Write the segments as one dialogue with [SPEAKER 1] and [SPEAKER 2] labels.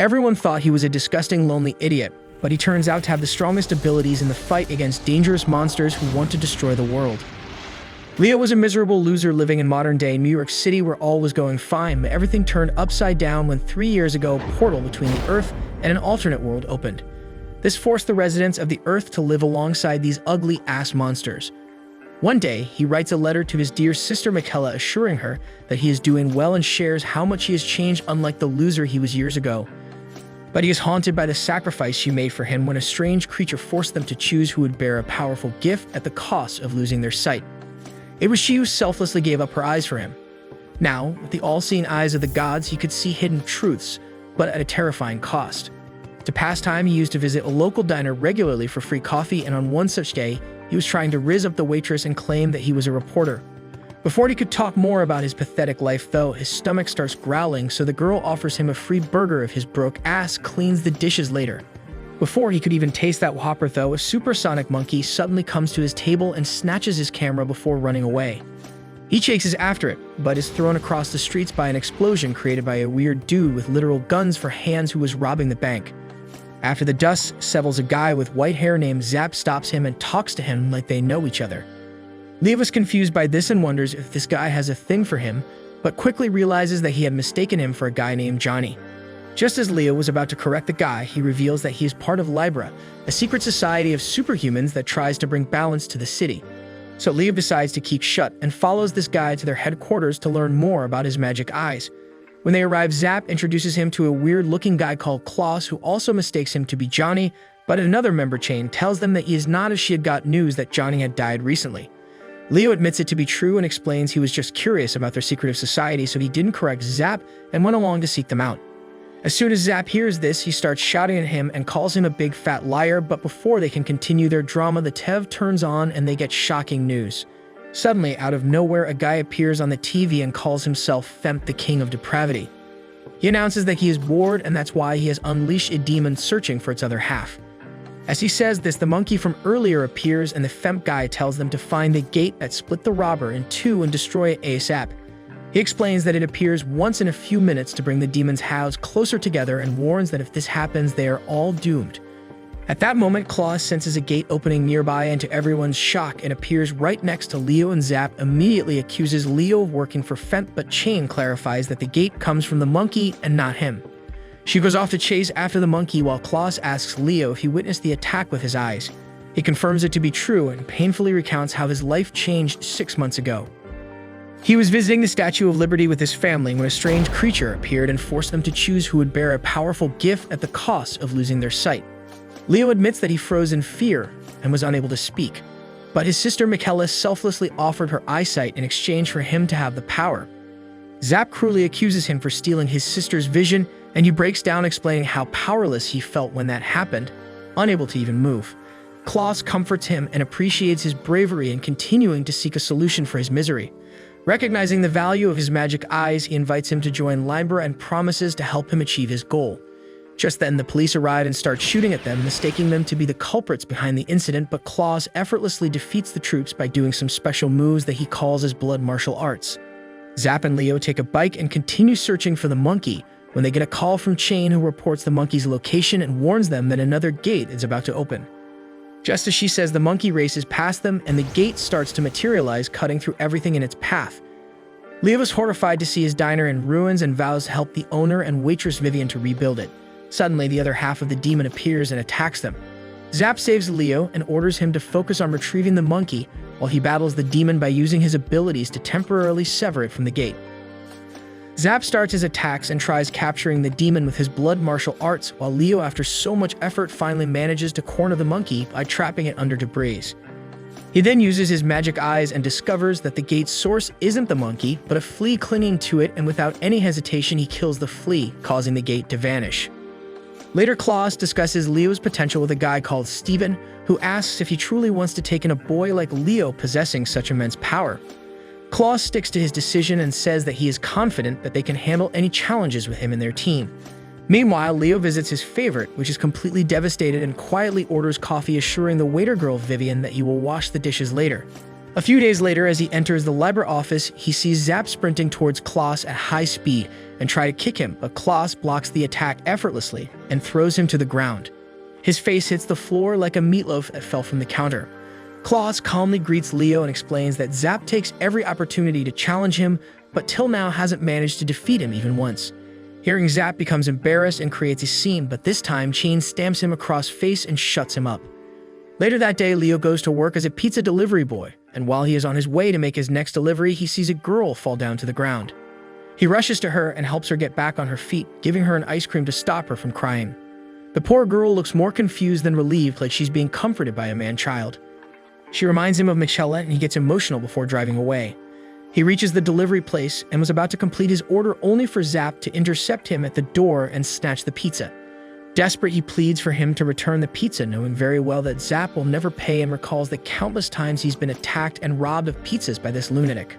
[SPEAKER 1] Everyone thought he was a disgusting, lonely idiot, but he turns out to have the strongest abilities in the fight against dangerous monsters who want to destroy the world. Leo was a miserable loser living in modern-day New York City where all was going fine, but everything turned upside down when 3 years ago a portal between the Earth and an alternate world opened. This forced the residents of the Earth to live alongside these ugly-ass monsters. One day, he writes a letter to his dear sister Michaela assuring her that he is doing well and shares how much he has changed unlike the loser he was years ago. But he is haunted by the sacrifice she made for him when a strange creature forced them to choose who would bear a powerful gift at the cost of losing their sight. It was she who selflessly gave up her eyes for him. Now, with the all-seeing eyes of the gods, he could see hidden truths, but at a terrifying cost. To pass time, he used to visit a local diner regularly for free coffee, and on one such day, he was trying to rizz up the waitress and claim that he was a reporter. Before he could talk more about his pathetic life, though, his stomach starts growling, so the girl offers him a free burger if his broke ass cleans the dishes later. Before he could even taste that Whopper, though, a supersonic monkey suddenly comes to his table and snatches his camera before running away. He chases after it, but is thrown across the streets by an explosion created by a weird dude with literal guns for hands who was robbing the bank. After the dust settles, a guy with white hair named Zap stops him and talks to him like they know each other. Leo is confused by this and wonders if this guy has a thing for him, but quickly realizes that he had mistaken him for a guy named Johnny. Just as Leo was about to correct the guy, he reveals that he is part of Libra, a secret society of superhumans that tries to bring balance to the city. So Leo decides to keep shut and follows this guy to their headquarters to learn more about his magic eyes. When they arrive, Zap introduces him to a weird-looking guy called Klaus, who also mistakes him to be Johnny, but another member Chain tells them that he is not, as she had got news that Johnny had died recently. Leo admits it to be true and explains he was just curious about their secretive society, so he didn't correct Zap and went along to seek them out. As soon as Zap hears this, he starts shouting at him and calls him a big fat liar, but before they can continue their drama, the TV turns on and they get shocking news. Suddenly, out of nowhere, a guy appears on the TV and calls himself Femp, the King of Depravity. He announces that he is bored and that's why he has unleashed a demon searching for its other half. As he says this, the monkey from earlier appears and the Femp guy tells them to find the gate that split the robber in two and destroy it ASAP. He explains that it appears once in a few minutes to bring the demon's house closer together and warns that if this happens, they are all doomed. At that moment, Klaus senses a gate opening nearby, and to everyone's shock, it appears right next to Leo, and Zap immediately accuses Leo of working for Femp, but Chain clarifies that the gate comes from the monkey and not him. She goes off to chase after the monkey while Klaus asks Leo if he witnessed the attack with his eyes. He confirms it to be true and painfully recounts how his life changed 6 months ago. He was visiting the Statue of Liberty with his family when a strange creature appeared and forced them to choose who would bear a powerful gift at the cost of losing their sight. Leo admits that he froze in fear and was unable to speak, but his sister Michaela selflessly offered her eyesight in exchange for him to have the power. Zap cruelly accuses him for stealing his sister's vision, and he breaks down explaining how powerless he felt when that happened, unable to even move. Klaus comforts him and appreciates his bravery in continuing to seek a solution for his misery. Recognizing the value of his magic eyes, he invites him to join Libra and promises to help him achieve his goal. Just then, the police arrive and start shooting at them, mistaking them to be the culprits behind the incident, but Klaus effortlessly defeats the troops by doing some special moves that he calls his blood martial arts. Zap and Leo take a bike and continue searching for the monkey when they get a call from Chain, who reports the monkey's location and warns them that another gate is about to open. Just as she says, the monkey races past them and the gate starts to materialize, cutting through everything in its path. Leo is horrified to see his diner in ruins and vows to help the owner and waitress Vivian to rebuild it. Suddenly, the other half of the demon appears and attacks them. Zap saves Leo and orders him to focus on retrieving the monkey while he battles the demon by using his abilities to temporarily sever it from the gate. Zap starts his attacks and tries capturing the demon with his blood martial arts, while Leo, after so much effort, finally manages to corner the monkey by trapping it under debris. He then uses his magic eyes and discovers that the gate's source isn't the monkey, but a flea clinging to it, and without any hesitation, he kills the flea, causing the gate to vanish. Later, Klaus discusses Leo's potential with a guy called Steven, who asks if he truly wants to take in a boy like Leo possessing such immense power. Klaus sticks to his decision and says that he is confident that they can handle any challenges with him and their team. Meanwhile, Leo visits his favorite, which is completely devastated, and quietly orders coffee, assuring the waiter girl Vivian that he will wash the dishes later. A few days later, as he enters the Libra office, he sees Zap sprinting towards Klaus at high speed, and try to kick him, but Klaus blocks the attack effortlessly and throws him to the ground. His face hits the floor like a meatloaf that fell from the counter. Klaus calmly greets Leo and explains that Zapp takes every opportunity to challenge him, but till now hasn't managed to defeat him even once. Hearing Zapp becomes embarrassed and creates a scene, but this time Chain stamps him across face and shuts him up. Later that day, Leo goes to work as a pizza delivery boy, and while he is on his way to make his next delivery, he sees a girl fall down to the ground. He rushes to her and helps her get back on her feet, giving her an ice cream to stop her from crying. The poor girl looks more confused than relieved, like she's being comforted by a man-child. She reminds him of Michelle, and he gets emotional before driving away. He reaches the delivery place and was about to complete his order only for Zapp to intercept him at the door and snatch the pizza. Desperate, he pleads for him to return the pizza, knowing very well that Zapp will never pay, and recalls the countless times he's been attacked and robbed of pizzas by this lunatic.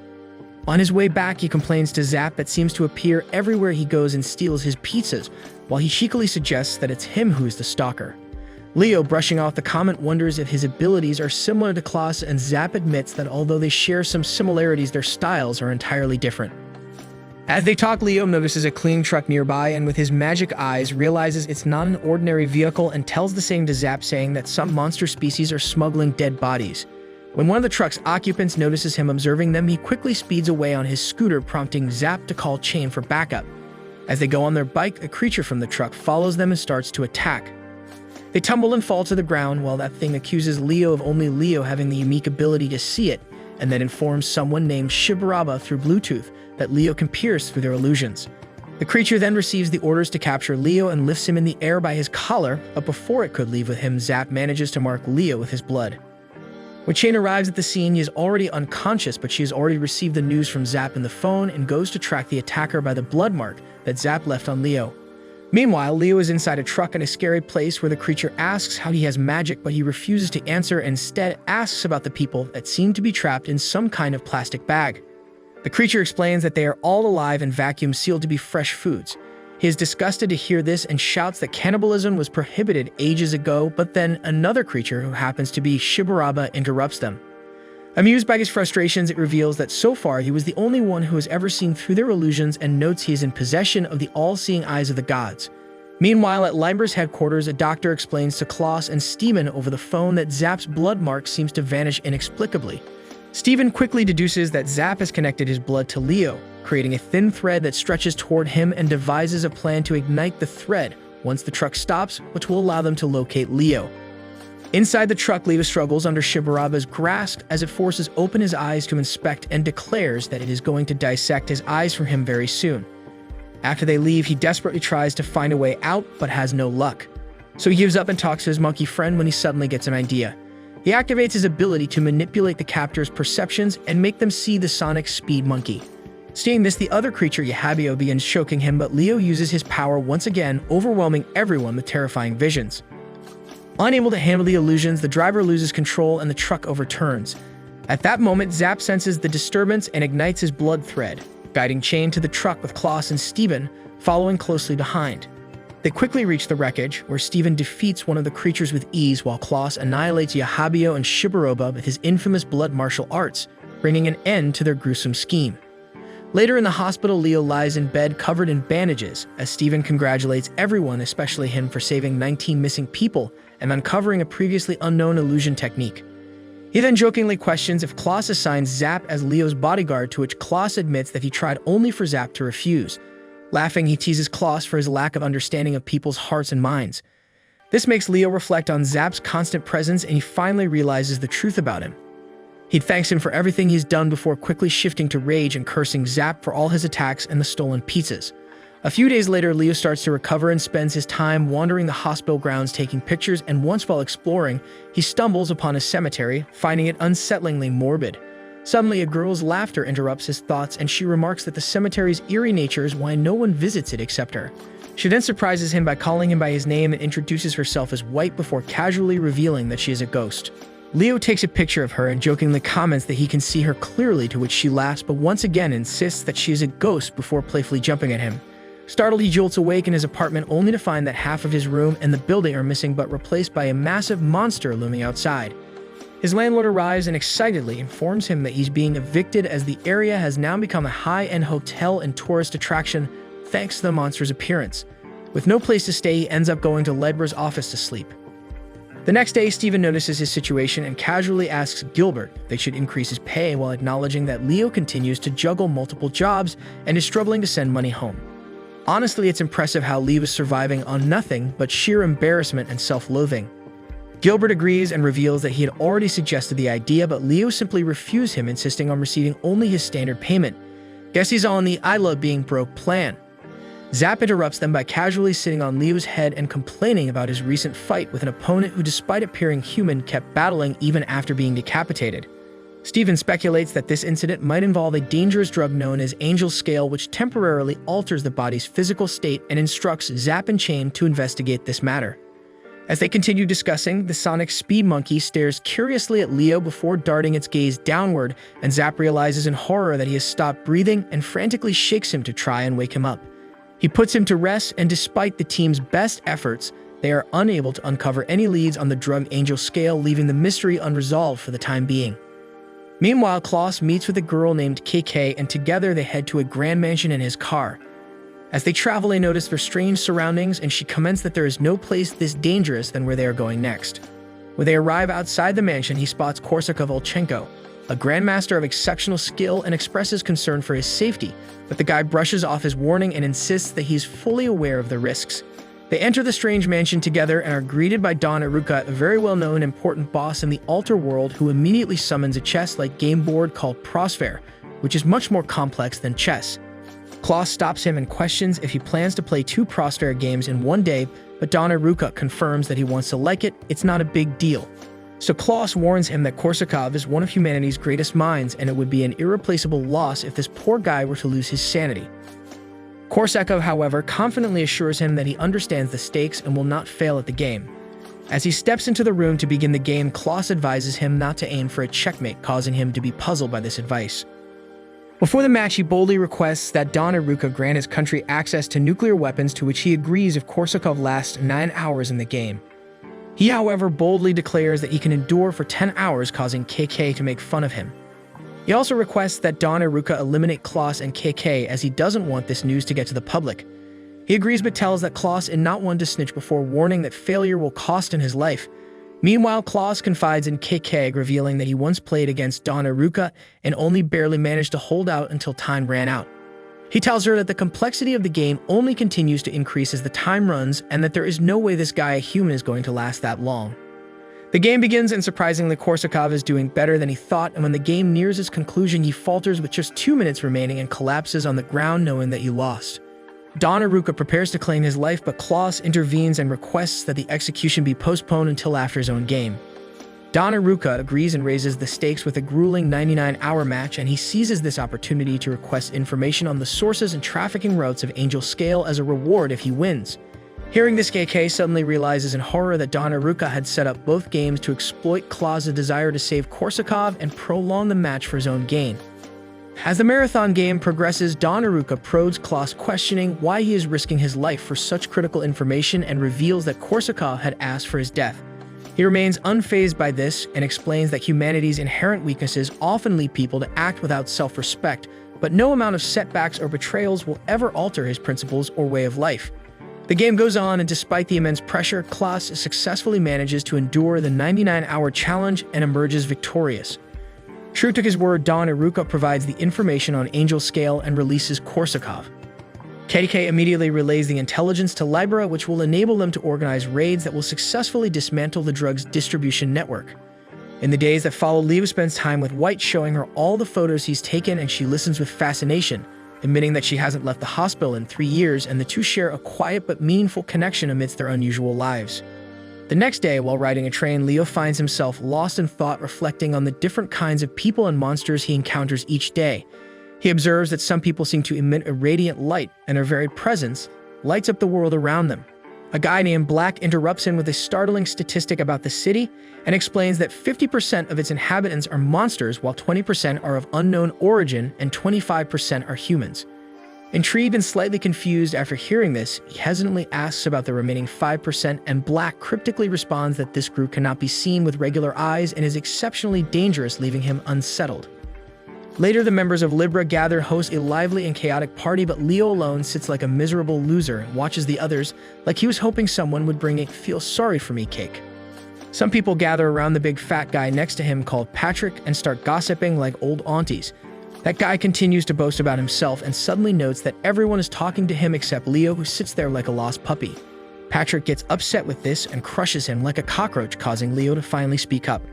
[SPEAKER 1] On his way back, he complains to Zapp that seems to appear everywhere he goes and steals his pizzas, while he cheekily suggests that it's him who's the stalker. Leo, brushing off the comment, wonders if his abilities are similar to Klaus, and Zapp admits that although they share some similarities, their styles are entirely different. As they talk, Leo notices a cleaning truck nearby and with his magic eyes realizes it's not an ordinary vehicle and tells the same to Zapp, saying that some monster species are smuggling dead bodies. When one of the truck's occupants notices him observing them, he quickly speeds away on his scooter, prompting Zapp to call Chain for backup. As they go on their bike, a creature from the truck follows them and starts to attack. They tumble and fall to the ground, while that thing accuses Leo of only Leo having the unique ability to see it, and then informs someone named Shibaraba through Bluetooth that Leo can pierce through their illusions. The creature then receives the orders to capture Leo and lifts him in the air by his collar, but before it could leave with him, Zapp manages to mark Leo with his blood. When Chain arrives at the scene, he is already unconscious, but she has already received the news from Zapp in the phone and goes to track the attacker by the blood mark that Zapp left on Leo. Meanwhile, Leo is inside a truck in a scary place where the creature asks how he has magic, but he refuses to answer and instead asks about the people that seem to be trapped in some kind of plastic bag. The creature explains that they are all alive and vacuum sealed to be fresh foods. He is disgusted to hear this and shouts that cannibalism was prohibited ages ago, but then another creature, who happens to be Shibaraba, interrupts them. Amused by his frustrations, it reveals that so far he was the only one who has ever seen through their illusions, and notes he is in possession of the all-seeing eyes of the gods. Meanwhile, at Limber's headquarters, a doctor explains to Klaus and Steven over the phone that Zapp's blood mark seems to vanish inexplicably. Steven quickly deduces that Zapp has connected his blood to Leo, creating a thin thread that stretches toward him, and devises a plan to ignite the thread once the truck stops, which will allow them to locate Leo. Inside the truck, Leo struggles under Shibaraba's grasp as it forces open his eyes to inspect, and declares that it is going to dissect his eyes from him very soon. After they leave, he desperately tries to find a way out, but has no luck. So he gives up and talks to his monkey friend when he suddenly gets an idea. He activates his ability to manipulate the captor's perceptions and make them see the sonic speed monkey. Seeing this, the other creature, Yahabio, begins choking him, but Leo uses his power once again, overwhelming everyone with terrifying visions. Unable to handle the illusions, the driver loses control and the truck overturns. At that moment, Zapp senses the disturbance and ignites his blood thread, guiding Chain to the truck with Klaus and Steven following closely behind. They quickly reach the wreckage, where Steven defeats one of the creatures with ease, while Klaus annihilates Yahabio and Shibaroba with his infamous blood martial arts, bringing an end to their gruesome scheme. Later in the hospital, Leo lies in bed covered in bandages, as Steven congratulates everyone, especially him, for saving 19 missing people and uncovering a previously unknown illusion technique. He then jokingly questions if Klaus assigns Zapp as Leo's bodyguard, to which Klaus admits that he tried only for Zapp to refuse. Laughing, he teases Klaus for his lack of understanding of people's hearts and minds. This makes Leo reflect on Zapp's constant presence, and he finally realizes the truth about him. He thanks him for everything he's done before quickly shifting to rage and cursing Zapp for all his attacks and the stolen pizzas. A few days later, Leo starts to recover and spends his time wandering the hospital grounds taking pictures, and once while exploring, he stumbles upon a cemetery, finding it unsettlingly morbid. Suddenly, a girl's laughter interrupts his thoughts, and she remarks that the cemetery's eerie nature is why no one visits it except her. She then surprises him by calling him by his name and introduces herself as White before casually revealing that she is a ghost. Leo takes a picture of her and jokingly comments that he can see her clearly, to which she laughs but once again insists that she is a ghost before playfully jumping at him. Startled, he jolts awake in his apartment only to find that half of his room and the building are missing, but replaced by a massive monster looming outside. His landlord arrives and excitedly informs him that he's being evicted, as the area has now become a high-end hotel and tourist attraction thanks to the monster's appearance. With no place to stay, he ends up going to Ledber's office to sleep. The next day, Steven notices his situation and casually asks Gilbert if they should increase his pay while acknowledging that Leo continues to juggle multiple jobs and is struggling to send money home. Honestly, it's impressive how Leo is surviving on nothing but sheer embarrassment and self-loathing. Gilbert agrees and reveals that he had already suggested the idea, but Leo simply refused him, insisting on receiving only his standard payment. Guess he's on the "I love being broke" plan. Zap interrupts them by casually sitting on Leo's head and complaining about his recent fight with an opponent who, despite appearing human, kept battling even after being decapitated. Steven speculates that this incident might involve a dangerous drug known as Angel Scale, which temporarily alters the body's physical state, and instructs Zap and Chain to investigate this matter. As they continue discussing, the sonic speed monkey stares curiously at Leo before darting its gaze downward, and Zap realizes in horror that he has stopped breathing and frantically shakes him to try and wake him up. He puts him to rest, and despite the team's best efforts, they are unable to uncover any leads on the drug Angel Scale, leaving the mystery unresolved for the time being. Meanwhile, Klaus meets with a girl named KK, and together they head to a grand mansion in his car. As they travel, they notice their strange surroundings, and she comments that there is no place this dangerous than where they are going next. When they arrive outside the mansion, he spots Korsakov Volchenko, a grandmaster of exceptional skill, and expresses concern for his safety, but the guy brushes off his warning and insists that he's fully aware of the risks. They enter the strange mansion together and are greeted by Don Aruka, a very well-known important boss in the Alter world, who immediately summons a chess-like game board called Prosphere, which is much more complex than chess. Klaus stops him and questions if he plans to play 2 Prosphere games in one day, but Don Aruka confirms that he wants to like it. It's not a big deal. So Klaus warns him that Korsakov is one of humanity's greatest minds, and it would be an irreplaceable loss if this poor guy were to lose his sanity. Korsakov, however, confidently assures him that he understands the stakes and will not fail at the game. As he steps into the room to begin the game, Klaus advises him not to aim for a checkmate, causing him to be puzzled by this advice. Before the match, he boldly requests that Don Aruka grant his country access to nuclear weapons, to which he agrees if Korsakov lasts 9 hours in the game. He, however, boldly declares that he can endure for 10 hours, causing KK to make fun of him. He also requests that Don Aruka eliminate Klaus and KK, as he doesn't want this news to get to the public. He agrees, but tells that Klaus is not one to snitch, before warning that failure will cost him his life. Meanwhile, Klaus confides in KK, revealing that he once played against Don Aruka and only barely managed to hold out until time ran out. He tells her that the complexity of the game only continues to increase as the time runs, and that there is no way this guy, a human, is going to last that long. The game begins, and surprisingly, Korsakov is doing better than he thought, and when the game nears its conclusion, he falters with just 2 minutes remaining and collapses on the ground, knowing that he lost. Don Aruka prepares to claim his life, but Klaus intervenes and requests that the execution be postponed until after his own game. Don Aruka agrees and raises the stakes with a grueling 99-hour match, and he seizes this opportunity to request information on the sources and trafficking routes of Angel Scale as a reward if he wins. Hearing this, KK suddenly realizes in horror that Don Aruka had set up both games to exploit Klaus' desire to save Korsakov and prolong the match for his own gain. As the marathon game progresses, Don Aruka probes Klaus, questioning why he is risking his life for such critical information, and reveals that Korsakov had asked for his death. He remains unfazed by this and explains that humanity's inherent weaknesses often lead people to act without self-respect, but no amount of setbacks or betrayals will ever alter his principles or way of life. The game goes on, and despite the immense pressure, Klaus successfully manages to endure the 99-hour challenge and emerges victorious. True to his word, Don Aruka provides the information on Angel Scale and releases Korsakov. KK immediately relays the intelligence to Libera, which will enable them to organize raids that will successfully dismantle the drug's distribution network. In the days that follow, Leo spends time with White, showing her all the photos he's taken, and she listens with fascination, admitting that she hasn't left the hospital in 3 years, and the two share a quiet but meaningful connection amidst their unusual lives. The next day, while riding a train, Leo finds himself lost in thought, reflecting on the different kinds of people and monsters he encounters each day. He observes that some people seem to emit a radiant light, and their very presence lights up the world around them. A guy named Black interrupts him with a startling statistic about the city and explains that 50% of its inhabitants are monsters, while 20% are of unknown origin and 25% are humans. Intrigued and slightly confused after hearing this, he hesitantly asks about the remaining 5%, and Black cryptically responds that this group cannot be seen with regular eyes and is exceptionally dangerous, leaving him unsettled. Later, the members of Libra gather, host a lively and chaotic party, but Leo alone sits like a miserable loser and watches the others like he was hoping someone would bring a "feel sorry for me" cake. Some people gather around the big fat guy next to him called Patrick and start gossiping like old aunties. That guy continues to boast about himself and suddenly notes that everyone is talking to him except Leo, who sits there like a lost puppy. Patrick gets upset with this and crushes him like a cockroach, causing Leo to finally speak up.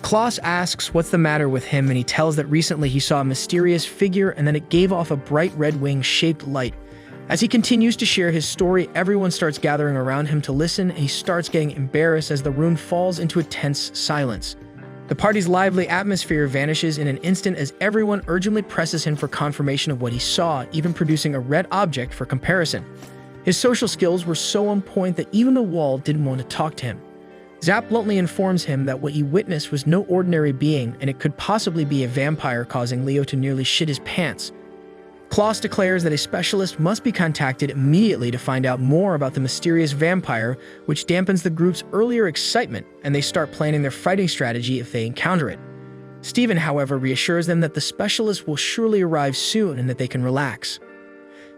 [SPEAKER 1] Klaus asks what's the matter with him, and he tells that recently he saw a mysterious figure and then it gave off a bright red wing-shaped light. As he continues to share his story, everyone starts gathering around him to listen, and he starts getting embarrassed as the room falls into a tense silence. The party's lively atmosphere vanishes in an instant as everyone urgently presses him for confirmation of what he saw, even producing a red object for comparison. His social skills were so on point that even the wall didn't want to talk to him. Zap bluntly informs him that what he witnessed was no ordinary being, and it could possibly be a vampire, causing Leo to nearly shit his pants. Klaus declares that a specialist must be contacted immediately to find out more about the mysterious vampire, which dampens the group's earlier excitement, and they start planning their fighting strategy if they encounter it. Steven, however, reassures them that the specialist will surely arrive soon and that they can relax.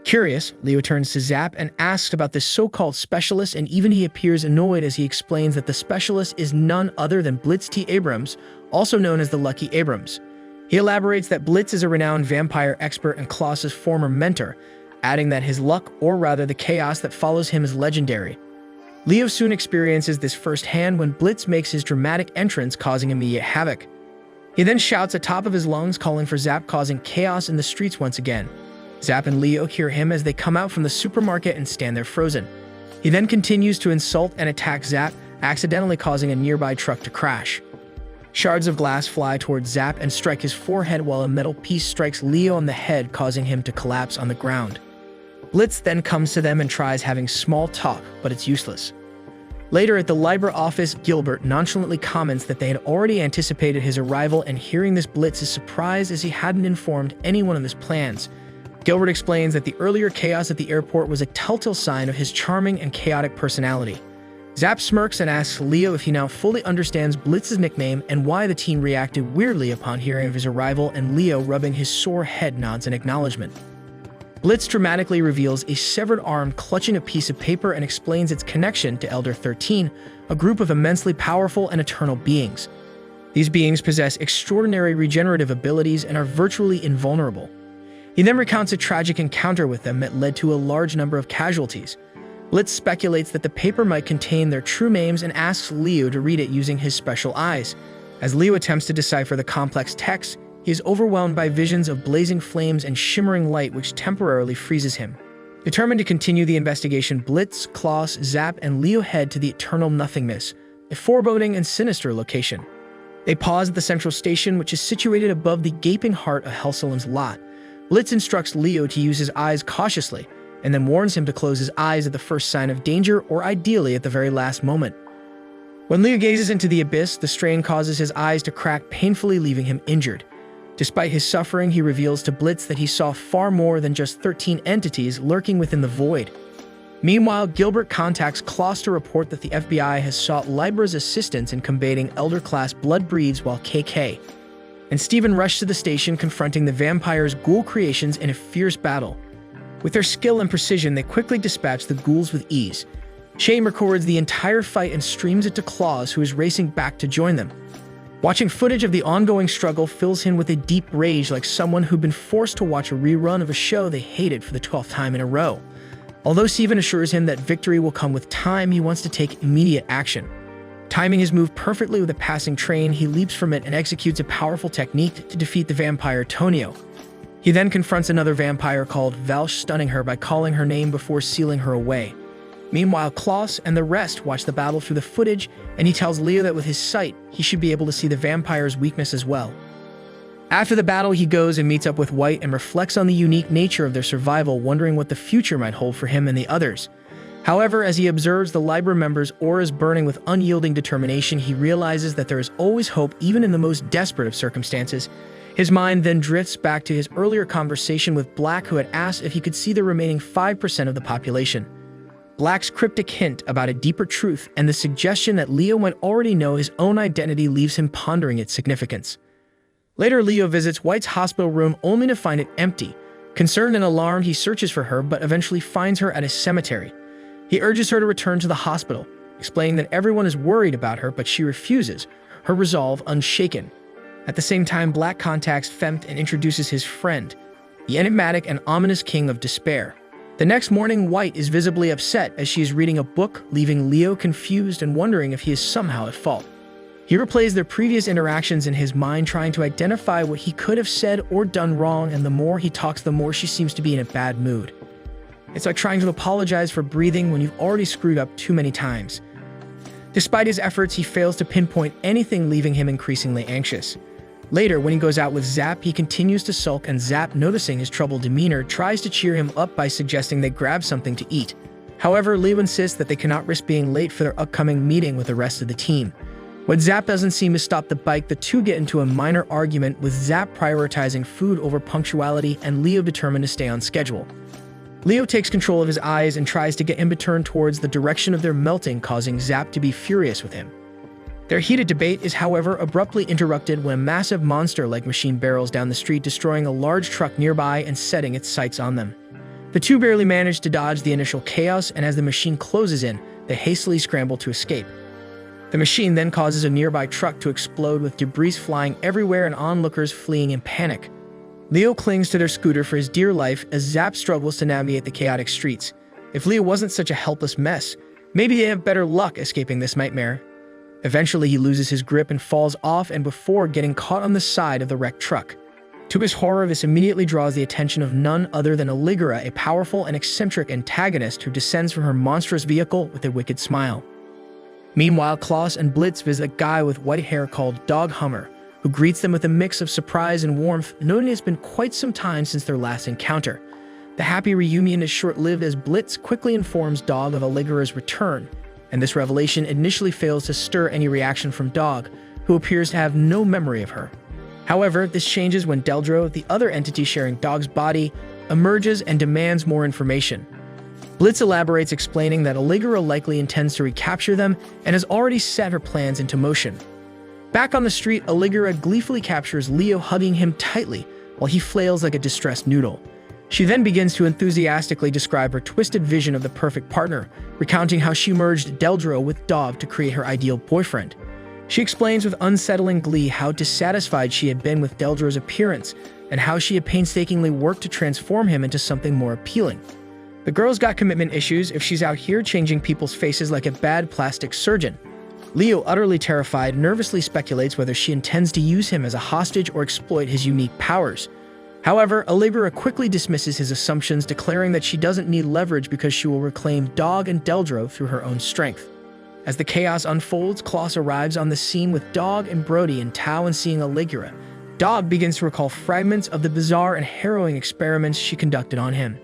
[SPEAKER 1] Curious, Leo turns to Zap and asks about this so-called specialist, and even he appears annoyed as he explains that the specialist is none other than Blitz T. Abrams, also known as the Lucky Abrams. He elaborates that Blitz is a renowned vampire expert and Klaus's former mentor, adding that his luck, or rather the chaos that follows him, is legendary. Leo soon experiences this firsthand when Blitz makes his dramatic entrance, causing immediate havoc. He then shouts at top of his lungs, calling for Zap, causing chaos in the streets once again. Zap and Leo hear him as they come out from the supermarket and stand there frozen. He then continues to insult and attack Zap, accidentally causing a nearby truck to crash. Shards of glass fly towards Zap and strike his forehead, while a metal piece strikes Leo on the head, causing him to collapse on the ground. Blitz then comes to them and tries having small talk, but it's useless. Later at the Libra office, Gilbert nonchalantly comments that they had already anticipated his arrival, and hearing this, Blitz is surprised as he hadn't informed anyone of his plans. Gilbert explains that the earlier chaos at the airport was a telltale sign of his charming and chaotic personality. Zap smirks and asks Leo if he now fully understands Blitz's nickname and why the team reacted weirdly upon hearing of his arrival, and Leo, rubbing his sore head, nods in acknowledgement. Blitz dramatically reveals a severed arm clutching a piece of paper and explains its connection to Elder 13, a group of immensely powerful and eternal beings. These beings possess extraordinary regenerative abilities and are virtually invulnerable. He then recounts a tragic encounter with them that led to a large number of casualties. Blitz speculates that the paper might contain their true names and asks Leo to read it using his special eyes. As Leo attempts to decipher the complex text, he is overwhelmed by visions of blazing flames and shimmering light, which temporarily freezes him. Determined to continue the investigation, Blitz, Klaus, Zap, and Leo head to the Eternal Nothingness, a foreboding and sinister location. They pause at the central station, which is situated above the gaping heart of Helselim's lot. Blitz instructs Leo to use his eyes cautiously, and then warns him to close his eyes at the first sign of danger, or ideally at the very last moment. When Leo gazes into the abyss, the strain causes his eyes to crack painfully, leaving him injured. Despite his suffering, he reveals to Blitz that he saw far more than just 13 entities lurking within the void. Meanwhile, Gilbert contacts Klaus to report that the FBI has sought Libra's assistance in combating Elder-class blood breeds, while KK and Steven rush to the station, confronting the vampire's ghoul creations in a fierce battle. With their skill and precision, they quickly dispatch the ghouls with ease. Shane records the entire fight and streams it to Klaus, who is racing back to join them. Watching footage of the ongoing struggle fills him with a deep rage, like someone who'd been forced to watch a rerun of a show they hated for the 12th time in a row. Although Steven assures him that victory will come with time, he wants to take immediate action. Timing his move perfectly with a passing train, he leaps from it and executes a powerful technique to defeat the vampire Tonio. He then confronts another vampire called Valsh, stunning her by calling her name before sealing her away. Meanwhile, Klaus and the rest watch the battle through the footage, and he tells Leo that with his sight, he should be able to see the vampire's weakness as well. After the battle, he goes and meets up with White and reflects on the unique nature of their survival, wondering what the future might hold for him and the others. However, as he observes the Libra members' auras burning with unyielding determination, he realizes that there is always hope even in the most desperate of circumstances. His mind then drifts back to his earlier conversation with Black, who had asked if he could see the remaining 5% of the population. Black's cryptic hint about a deeper truth and the suggestion that Leo might already know his own identity leaves him pondering its significance. Later, Leo visits White's hospital room only to find it empty. Concerned and alarmed, he searches for her but eventually finds her at a cemetery. He urges her to return to the hospital, explaining that everyone is worried about her, but she refuses, her resolve unshaken. At the same time, Black contacts Fempt and introduces his friend, the enigmatic and ominous King of Despair. The next morning, White is visibly upset as she is reading a book, leaving Leo confused and wondering if he is somehow at fault. He replays their previous interactions in his mind, trying to identify what he could have said or done wrong, and the more he talks, the more she seems to be in a bad mood. It's like trying to apologize for breathing when you've already screwed up too many times. Despite his efforts, he fails to pinpoint anything, leaving him increasingly anxious. Later, when he goes out with Zap, he continues to sulk, and Zap, noticing his troubled demeanor, tries to cheer him up by suggesting they grab something to eat. However, Leo insists that they cannot risk being late for their upcoming meeting with the rest of the team. When Zap doesn't seem to stop the bike, the two get into a minor argument, with Zap prioritizing food over punctuality and Leo determined to stay on schedule. Leo takes control of his eyes and tries to get him to turn towards the direction of their melting, causing Zap to be furious with him. Their heated debate is, however, abruptly interrupted when a massive monster-like machine barrels down the street, destroying a large truck nearby and setting its sights on them. The two barely manage to dodge the initial chaos, and as the machine closes in, they hastily scramble to escape. The machine then causes a nearby truck to explode, with debris flying everywhere and onlookers fleeing in panic. Leo clings to their scooter for his dear life as Zap struggles to navigate the chaotic streets. If Leo wasn't such a helpless mess, maybe they have better luck escaping this nightmare. Eventually, he loses his grip and falls off, and before getting caught on the side of the wrecked truck. To his horror, this immediately draws the attention of none other than Allegra, a powerful and eccentric antagonist who descends from her monstrous vehicle with a wicked smile. Meanwhile, Klaus and Blitz visit a guy with white hair called Dog Hummer, who greets them with a mix of surprise and warmth, noting it's been quite some time since their last encounter. The happy reunion is short-lived as Blitz quickly informs Dog of Allegra's return, and this revelation initially fails to stir any reaction from Dog, who appears to have no memory of her. However, this changes when Deldro, the other entity sharing Dog's body, emerges and demands more information. Blitz elaborates, explaining that Allegra likely intends to recapture them and has already set her plans into motion. Back on the street, Allegra gleefully captures Leo, hugging him tightly while he flails like a distressed noodle. She then begins to enthusiastically describe her twisted vision of the perfect partner, recounting how she merged Deldro with Dog to create her ideal boyfriend. She explains with unsettling glee how dissatisfied she had been with Deldro's appearance and how she had painstakingly worked to transform him into something more appealing. The girl's got commitment issues if she's out here changing people's faces like a bad plastic surgeon. Leo, utterly terrified, nervously speculates whether she intends to use him as a hostage or exploit his unique powers. However, Allegra quickly dismisses his assumptions, declaring that she doesn't need leverage because she will reclaim Dog and Deldro through her own strength. As the chaos unfolds, Klaus arrives on the scene with Dog and Brody and Tao, and seeing Allegra, Dog begins to recall fragments of the bizarre and harrowing experiments she conducted on him.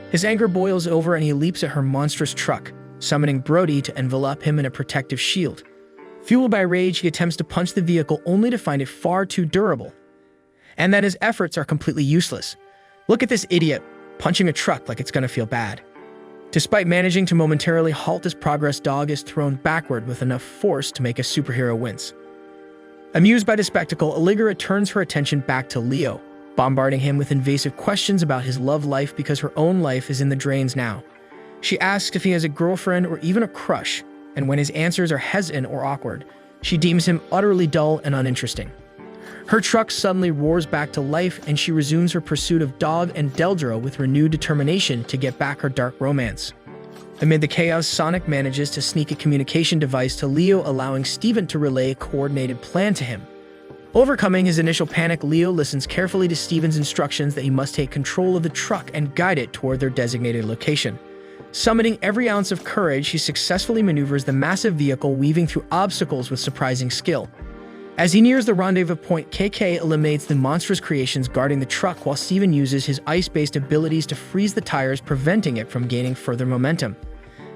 [SPEAKER 1] His anger boils over and he leaps at her monstrous truck, summoning Brody to envelop him in a protective shield. Fueled by rage, he attempts to punch the vehicle only to find it far too durable, and that his efforts are completely useless. Look at this idiot, punching a truck like it's gonna feel bad. Despite managing to momentarily halt his progress, Dog is thrown backward with enough force to make a superhero wince. Amused by the spectacle, Allegra turns her attention back to Leo, bombarding him with invasive questions about his love life because her own life is in the drains now. She asks if he has a girlfriend or even a crush, and when his answers are hesitant or awkward, she deems him utterly dull and uninteresting. Her truck suddenly roars back to life, and she resumes her pursuit of Dog and Deldro with renewed determination to get back her dark romance. Amid the chaos, Sonic manages to sneak a communication device to Leo, allowing Steven to relay a coordinated plan to him. Overcoming his initial panic, Leo listens carefully to Steven's instructions that he must take control of the truck and guide it toward their designated location. Summoning every ounce of courage, he successfully maneuvers the massive vehicle, weaving through obstacles with surprising skill. As he nears the rendezvous point, KK eliminates the monstrous creations guarding the truck, while Steven uses his ice-based abilities to freeze the tires, preventing it from gaining further momentum.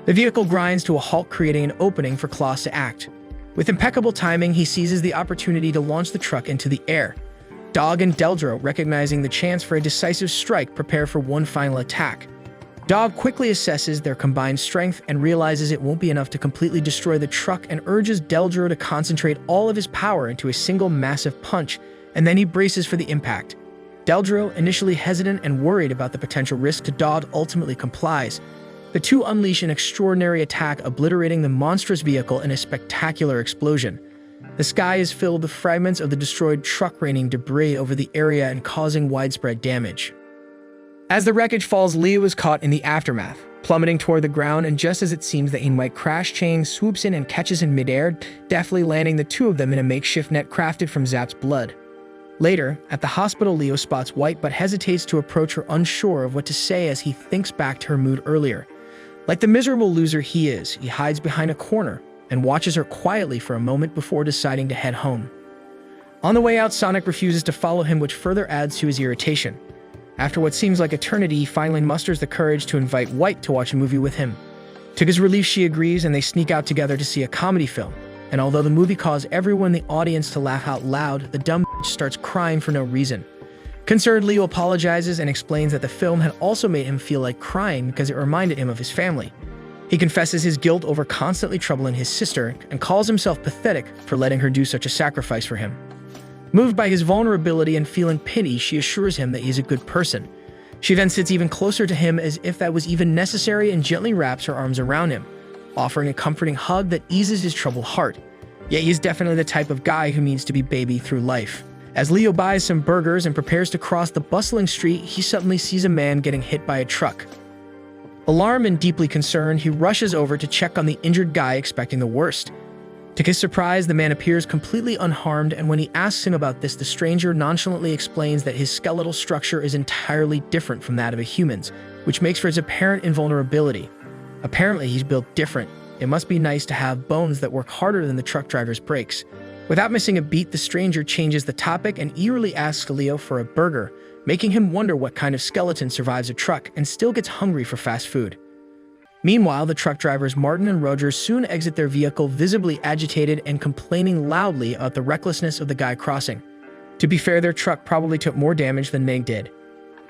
[SPEAKER 1] The vehicle grinds to a halt, creating an opening for Klaus to act. With impeccable timing, he seizes the opportunity to launch the truck into the air. Dog and Deldro, recognizing the chance for a decisive strike, prepare for one final attack. Dog quickly assesses their combined strength and realizes it won't be enough to completely destroy the truck, and urges Deldro to concentrate all of his power into a single massive punch, and then he braces for the impact. Deldreau, initially hesitant and worried about the potential risk to Dodd, ultimately complies. The two unleash an extraordinary attack, obliterating the monstrous vehicle in a spectacular explosion. The sky is filled with fragments of the destroyed truck, raining debris over the area and causing widespread damage. As the wreckage falls, Leo is caught in the aftermath, plummeting toward the ground, and just as it seems that he might crash, Chang swoops in and catches him midair, deftly landing the two of them in a makeshift net crafted from Zapp's blood. Later, at the hospital, Leo spots White but hesitates to approach her, unsure of what to say as he thinks back to her mood earlier. Like the miserable loser he is, he hides behind a corner and watches her quietly for a moment before deciding to head home. On the way out, Sonic refuses to follow him, which further adds to his irritation. After what seems like eternity, he finally musters the courage to invite White to watch a movie with him. To his relief, she agrees, and they sneak out together to see a comedy film. And although the movie caused everyone in the audience to laugh out loud, the dumb bitch starts crying for no reason. Concerned, Leo apologizes and explains that the film had also made him feel like crying because it reminded him of his family. He confesses his guilt over constantly troubling his sister and calls himself pathetic for letting her do such a sacrifice for him. Moved by his vulnerability and feeling pity, she assures him that he's a good person. She then sits even closer to him as if that was even necessary and gently wraps her arms around him, offering a comforting hug that eases his troubled heart. Yet he's definitely the type of guy who needs to be baby through life. As Leo buys some burgers and prepares to cross the bustling street, he suddenly sees a man getting hit by a truck. Alarmed and deeply concerned, he rushes over to check on the injured guy, expecting the worst. To his surprise, the man appears completely unharmed, and when he asks him about this, the stranger nonchalantly explains that his skeletal structure is entirely different from that of a human's, which makes for his apparent invulnerability. Apparently, he's built different. It must be nice to have bones that work harder than the truck driver's brakes. Without missing a beat, the stranger changes the topic and eagerly asks Leo for a burger, making him wonder what kind of skeleton survives a truck and still gets hungry for fast food. Meanwhile, the truck drivers Martin and Roger soon exit their vehicle, visibly agitated and complaining loudly about the recklessness of the guy crossing. To be fair, their truck probably took more damage than Meg did.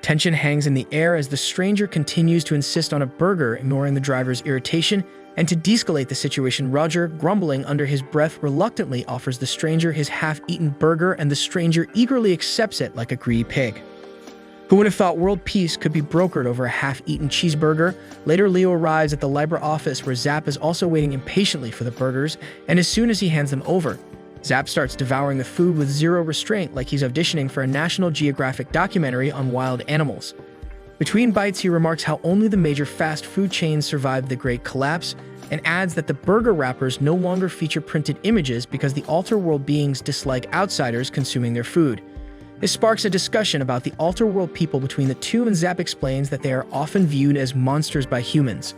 [SPEAKER 1] Tension hangs in the air as the stranger continues to insist on a burger, ignoring the driver's irritation, and to de-escalate the situation, Roger, grumbling under his breath, reluctantly offers the stranger his half-eaten burger, and the stranger eagerly accepts it like a greedy pig. Who would have thought world peace could be brokered over a half-eaten cheeseburger? Later, Leo arrives at the library office where Zapp is also waiting impatiently for the burgers, and as soon as he hands them over, Zapp starts devouring the food with zero restraint, like he's auditioning for a National Geographic documentary on wild animals. Between bites, he remarks how only the major fast food chains survived the Great Collapse, and adds that the burger wrappers no longer feature printed images because the alter-world beings dislike outsiders consuming their food. This sparks a discussion about the alter-world people between the two, and Zapp explains that they are often viewed as monsters by humans.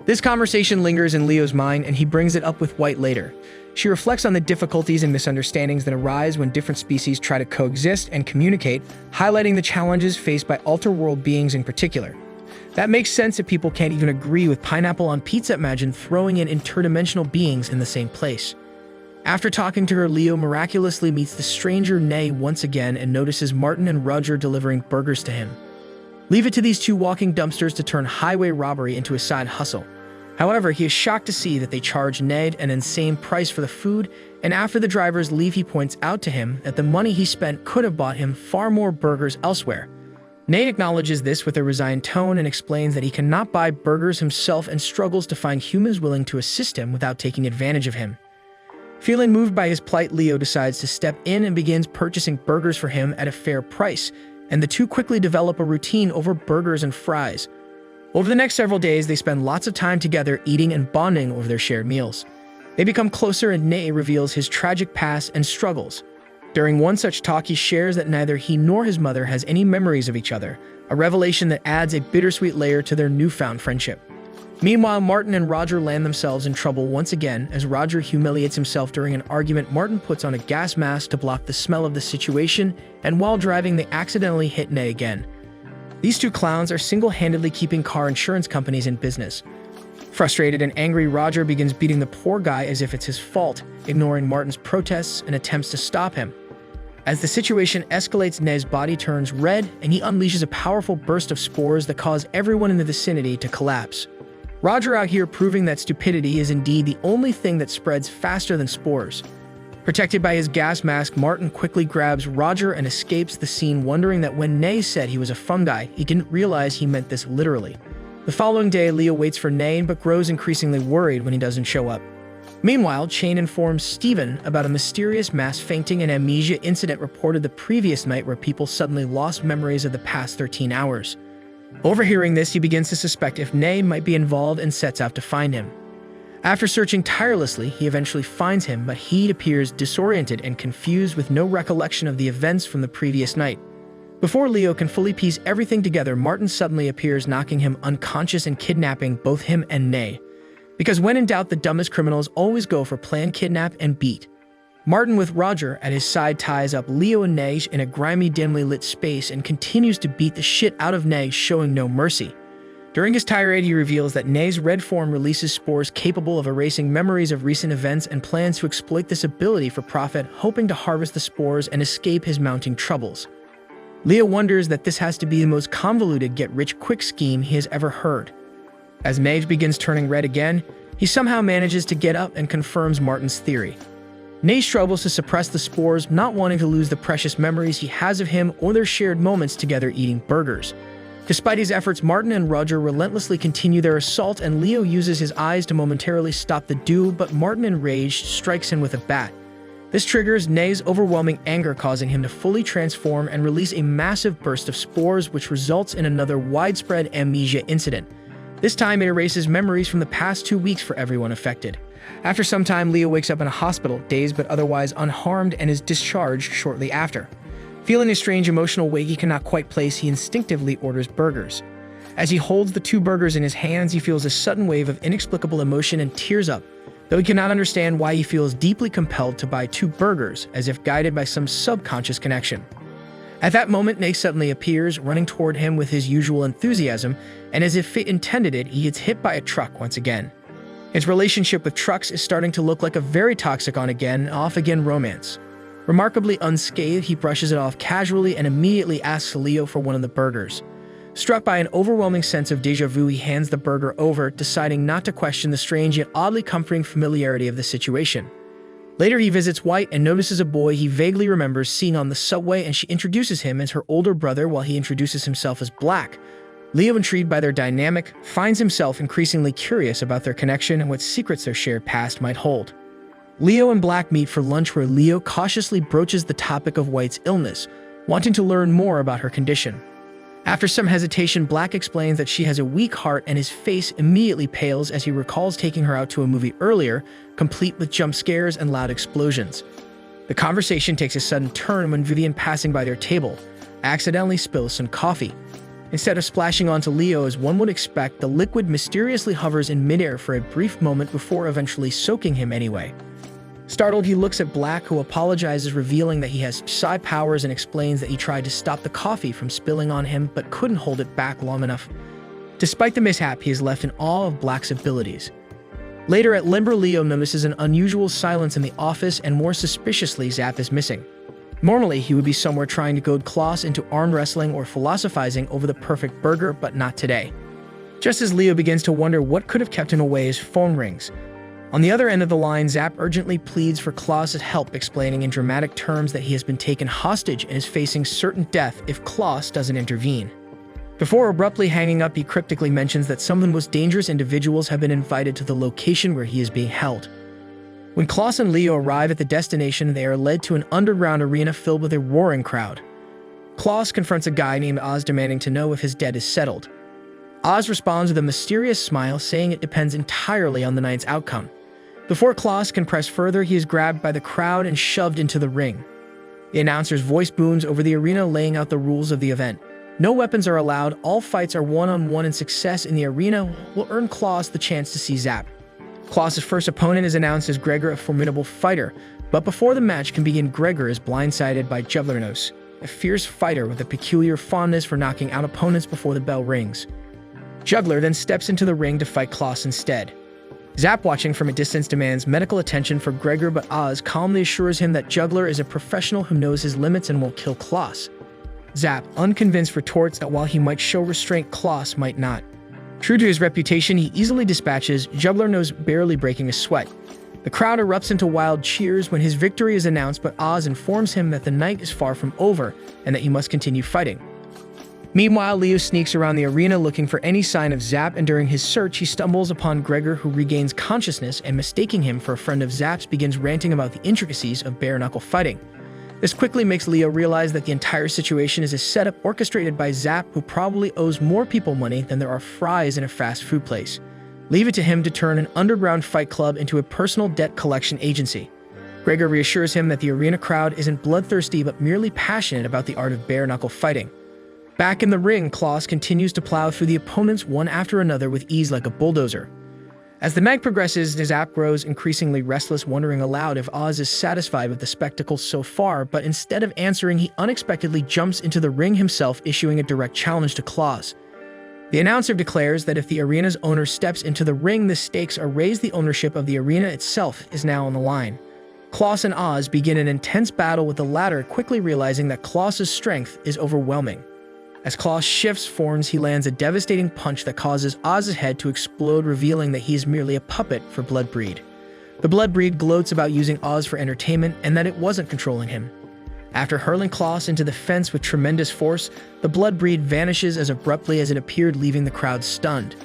[SPEAKER 1] This conversation lingers in Leo's mind, and he brings it up with White later. She reflects on the difficulties and misunderstandings that arise when different species try to coexist and communicate, highlighting the challenges faced by alter-world beings in particular. That makes sense if people can't even agree with pineapple on pizza. Imagine throwing in interdimensional beings in the same place. After talking to her, Leo miraculously meets the stranger Nay once again and notices Martin and Roger delivering burgers to him. Leave it to these two walking dumpsters to turn highway robbery into a side hustle. However, he is shocked to see that they charge Ned an insane price for the food, and after the drivers leave, he points out to him that the money he spent could have bought him far more burgers elsewhere. Nate acknowledges this with a resigned tone and explains that he cannot buy burgers himself and struggles to find humans willing to assist him without taking advantage of him. Feeling moved by his plight, Leo decides to step in and begins purchasing burgers for him at a fair price, and the two quickly develop a routine over burgers and fries. Over the next several days, they spend lots of time together eating and bonding over their shared meals. They become closer, and Nate reveals his tragic past and struggles. During one such talk, he shares that neither he nor his mother has any memories of each other, a revelation that adds a bittersweet layer to their newfound friendship. Meanwhile, Martin and Roger land themselves in trouble once again as Roger humiliates himself during an argument. Martin puts on a gas mask to block the smell of the situation, and while driving, they accidentally hit Nay again. These two clowns are single-handedly keeping car insurance companies in business. Frustrated and angry, Roger begins beating the poor guy as if it's his fault, ignoring Martin's protests and attempts to stop him. As the situation escalates, Nay's body turns red, and he unleashes a powerful burst of spores that cause everyone in the vicinity to collapse. Roger out here proving that stupidity is indeed the only thing that spreads faster than spores. Protected by his gas mask, Martin quickly grabs Roger and escapes the scene, wondering that when Nay said he was a fungi, he didn't realize he meant this literally. The following day, Leo waits for Nay but grows increasingly worried when he doesn't show up. Meanwhile, Shane informs Steven about a mysterious mass fainting and amnesia incident reported the previous night where people suddenly lost memories of the past 13 hours. Overhearing this, he begins to suspect if Nay might be involved and sets out to find him. After searching tirelessly, he eventually finds him, but he appears disoriented and confused with no recollection of the events from the previous night. Before Leo can fully piece everything together, Martin suddenly appears, knocking him unconscious and kidnapping both him and Nay. Because when in doubt, the dumbest criminals always go for plan, kidnap, and beat. Martin, with Roger at his side, ties up Leo and Nay in a grimy, dimly lit space and continues to beat the shit out of Nay, showing no mercy. During his tirade, he reveals that Nay's red form releases spores capable of erasing memories of recent events and plans to exploit this ability for profit, hoping to harvest the spores and escape his mounting troubles. Leo wonders that this has to be the most convoluted get-rich-quick scheme he has ever heard. As Nay begins turning red again, he somehow manages to get up and confirms Martin's theory. Nay struggles to suppress the spores, not wanting to lose the precious memories he has of him or their shared moments together eating burgers. Despite his efforts, Martin and Roger relentlessly continue their assault, and Leo uses his eyes to momentarily stop the duo, but Martin, enraged, strikes him with a bat. This triggers Nay's overwhelming anger, causing him to fully transform and release a massive burst of spores, which results in another widespread amnesia incident. This time, it erases memories from the past 2 weeks for everyone affected. After some time, Leo wakes up in a hospital, dazed but otherwise unharmed, and is discharged shortly after. Feeling a strange emotional weight he cannot quite place, he instinctively orders burgers. As he holds the 2 burgers in his hands, he feels a sudden wave of inexplicable emotion and tears up, though he cannot understand why he feels deeply compelled to buy 2 burgers, as if guided by some subconscious connection. At that moment, Nay suddenly appears, running toward him with his usual enthusiasm, and as if fate intended it, he gets hit by a truck once again. His relationship with trucks is starting to look like a very toxic on-again, off-again romance. Remarkably unscathed, he brushes it off casually and immediately asks Leo for one of the burgers. Struck by an overwhelming sense of déjà vu, he hands the burger over, deciding not to question the strange yet oddly comforting familiarity of the situation. Later, he visits White and notices a boy he vaguely remembers seeing on the subway, and she introduces him as her older brother while he introduces himself as Black. Leo, intrigued by their dynamic, finds himself increasingly curious about their connection and what secrets their shared past might hold. Leo and Black meet for lunch, where Leo cautiously broaches the topic of White's illness, wanting to learn more about her condition. After some hesitation, Black explains that she has a weak heart, and his face immediately pales as he recalls taking her out to a movie earlier, complete with jump scares and loud explosions. The conversation takes a sudden turn when Vivian, passing by their table, accidentally spills some coffee. Instead of splashing onto Leo as one would expect, the liquid mysteriously hovers in midair for a brief moment before eventually soaking him anyway. Startled, he looks at Black, who apologizes, revealing that he has psi powers, and explains that he tried to stop the coffee from spilling on him but couldn't hold it back long enough. Despite the mishap, he is left in awe of Black's abilities. Later at Limber, Leo notices an unusual silence in the office, and more suspiciously, Zap is missing. Normally, he would be somewhere trying to goad Klaus into arm wrestling or philosophizing over the perfect burger, but not today. Just as Leo begins to wonder what could have kept him away, his phone rings. On the other end of the line, Zap urgently pleads for Klaus's help, explaining in dramatic terms that he has been taken hostage and is facing certain death if Klaus doesn't intervene. Before abruptly hanging up, he cryptically mentions that some of the most dangerous individuals have been invited to the location where he is being held. When Klaus and Leo arrive at the destination, they are led to an underground arena filled with a roaring crowd. Klaus confronts a guy named Oz, demanding to know if his debt is settled. Oz responds with a mysterious smile, saying it depends entirely on the night's outcome. Before Klaus can press further, he is grabbed by the crowd and shoved into the ring. The announcer's voice booms over the arena, laying out the rules of the event. No weapons are allowed, all fights are one-on-one, and success in the arena will earn Klaus the chance to see Zap. Klaus's first opponent is announced as Gregor, a formidable fighter, but before the match can begin, Gregor is blindsided by Jugglernos, a fierce fighter with a peculiar fondness for knocking out opponents before the bell rings. Juggler then steps into the ring to fight Klaus instead. Zap, watching from a distance, demands medical attention for Gregor, but Oz calmly assures him that Juggler is a professional who knows his limits and won't kill Klaus. Zap, unconvinced, retorts that while he might show restraint, Klaus might not. True to his reputation, he easily dispatches Juggler, barely breaking a sweat. The crowd erupts into wild cheers when his victory is announced, but Oz informs him that the night is far from over and that he must continue fighting. Meanwhile, Leo sneaks around the arena looking for any sign of Zap, and during his search, he stumbles upon Gregor, who regains consciousness and, mistaking him for a friend of Zap's, begins ranting about the intricacies of bare-knuckle fighting. This quickly makes Leo realize that the entire situation is a setup orchestrated by Zap, who probably owes more people money than there are fries in a fast food place. Leave it to him to turn an underground fight club into a personal debt collection agency. Gregor reassures him that the arena crowd isn't bloodthirsty but merely passionate about the art of bare-knuckle fighting. Back in the ring, Klaus continues to plow through the opponents one after another with ease like a bulldozer. As the match progresses, Zap grows increasingly restless, wondering aloud if Oz is satisfied with the spectacle so far, but instead of answering, he unexpectedly jumps into the ring himself, issuing a direct challenge to Klaus. The announcer declares that if the arena's owner steps into the ring, the stakes are raised. The ownership of the arena itself is now on the line. Klaus and Oz begin an intense battle, with the latter quickly realizing that Klaus's strength is overwhelming. As Klaus shifts forms, he lands a devastating punch that causes Oz's head to explode, revealing that he is merely a puppet for Bloodbreed. The Bloodbreed gloats about using Oz for entertainment and that it wasn't controlling him. After hurling Klaus into the fence with tremendous force, the Bloodbreed vanishes as abruptly as it appeared, leaving the crowd stunned.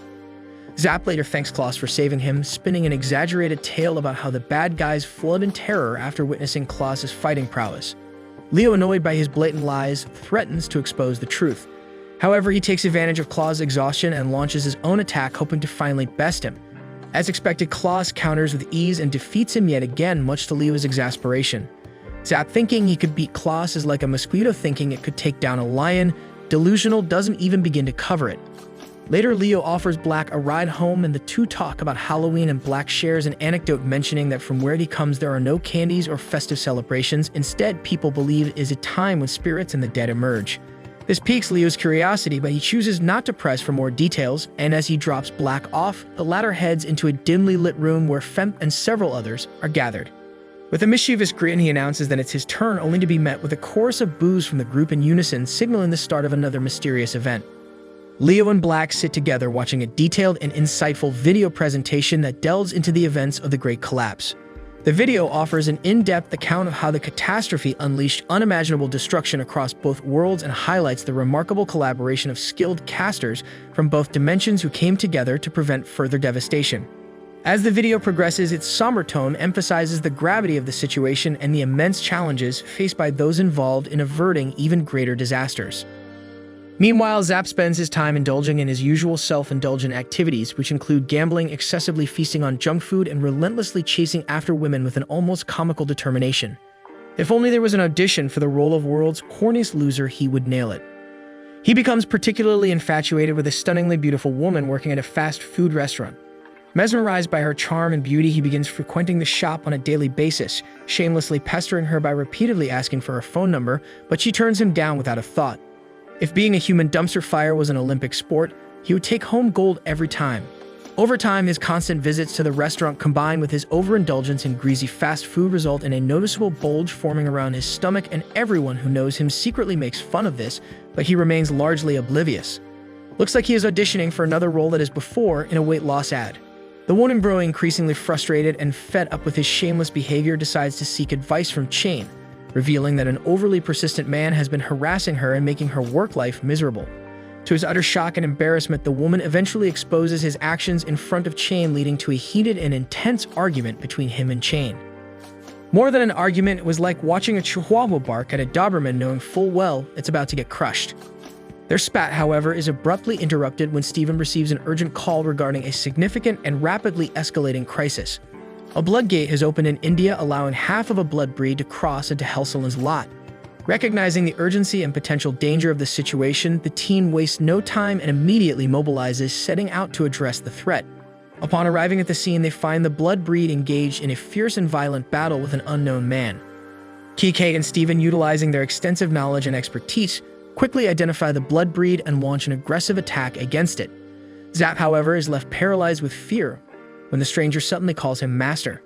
[SPEAKER 1] Zap later thanks Klaus for saving him, spinning an exaggerated tale about how the bad guys flood in terror after witnessing Klaus's fighting prowess. Leo, annoyed by his blatant lies, threatens to expose the truth. However, he takes advantage of Klaus' exhaustion and launches his own attack, hoping to finally best him. As expected, Klaus counters with ease and defeats him yet again, much to Leo's exasperation. Zap, thinking he could beat Klaus, is like a mosquito thinking it could take down a lion. Delusional, doesn't even begin to cover it. Later, Leo offers Black a ride home, and the two talk about Halloween, and Black shares an anecdote mentioning that from where he comes there are no candies or festive celebrations. Instead, people believe it is a time when spirits and the dead emerge. This piques Leo's curiosity, but he chooses not to press for more details, and as he drops Black off, the latter heads into a dimly lit room where Femp and several others are gathered. With a mischievous grin, he announces that it's his turn, only to be met with a chorus of boos from the group in unison, signaling the start of another mysterious event. Leo and Black sit together watching a detailed and insightful video presentation that delves into the events of the Great Collapse. The video offers an in-depth account of how the catastrophe unleashed unimaginable destruction across both worlds and highlights the remarkable collaboration of skilled casters from both dimensions who came together to prevent further devastation. As the video progresses, its somber tone emphasizes the gravity of the situation and the immense challenges faced by those involved in averting even greater disasters. Meanwhile, Zap spends his time indulging in his usual self-indulgent activities, which include gambling, excessively feasting on junk food, and relentlessly chasing after women with an almost comical determination. If only there was an audition for the role of world's corniest loser, he would nail it. He becomes particularly infatuated with a stunningly beautiful woman working at a fast food restaurant. Mesmerized by her charm and beauty, he begins frequenting the shop on a daily basis, shamelessly pestering her by repeatedly asking for her phone number, but she turns him down without a thought. If being a human dumpster fire was an Olympic sport, he would take home gold every time. Over time, his constant visits to the restaurant combined with his overindulgence in greasy fast food result in a noticeable bulge forming around his stomach, and everyone who knows him secretly makes fun of this, but he remains largely oblivious. Looks like he is auditioning for another role that is before in a weight loss ad. The woman, growing increasingly frustrated and fed up with his shameless behavior, decides to seek advice from Chain, revealing that an overly persistent man has been harassing her and making her work life miserable. To his utter shock and embarrassment, the woman eventually exposes his actions in front of Chain, leading to a heated and intense argument between him and Chain. More than an argument, it was like watching a chihuahua bark at a Doberman knowing full well it's about to get crushed. Their spat, however, is abruptly interrupted when Steven receives an urgent call regarding a significant and rapidly escalating crisis. A blood gate has opened in India, allowing half of a blood breed to cross into Helselin's lot. Recognizing the urgency and potential danger of the situation, the team wastes no time and immediately mobilizes, setting out to address the threat. Upon arriving at the scene, they find the blood breed engaged in a fierce and violent battle with an unknown man. Kike and Steven, utilizing their extensive knowledge and expertise, quickly identify the blood breed and launch an aggressive attack against it. Zap, however, is left paralyzed with fear when the stranger suddenly calls him master.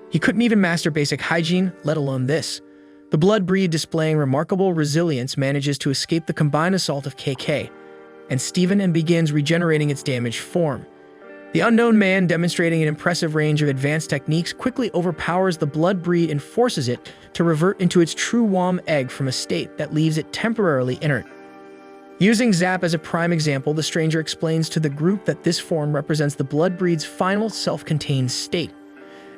[SPEAKER 1] He couldn't even master basic hygiene, let alone this. The blood breed, displaying remarkable resilience, manages to escape the combined assault of KK and Steven and begins regenerating its damaged form. The unknown man, demonstrating an impressive range of advanced techniques, quickly overpowers the blood breed and forces it to revert into its true Wom egg from a state that leaves it temporarily inert. Using Zap as a prime example, the stranger explains to the group that this form represents the blood breed's final self-contained state.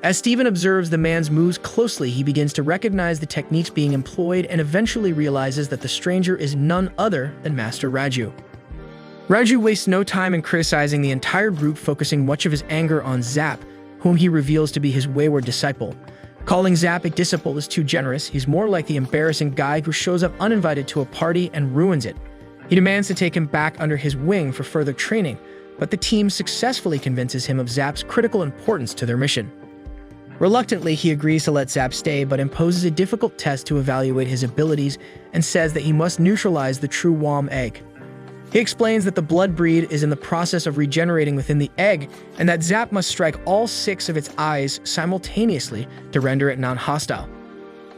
[SPEAKER 1] As Steven observes the man's moves closely, he begins to recognize the techniques being employed and eventually realizes that the stranger is none other than Master Raju. Raju wastes no time in criticizing the entire group, focusing much of his anger on Zap, whom he reveals to be his wayward disciple. Calling Zap a disciple is too generous. He's more like the embarrassing guy who shows up uninvited to a party and ruins it. He demands to take him back under his wing for further training, but the team successfully convinces him of Zap's critical importance to their mission. Reluctantly, he agrees to let Zap stay, but imposes a difficult test to evaluate his abilities and says that he must neutralize the true Wom egg. He explains that the blood breed is in the process of regenerating within the egg, and that Zap must strike all 6 of its eyes simultaneously to render it non-hostile.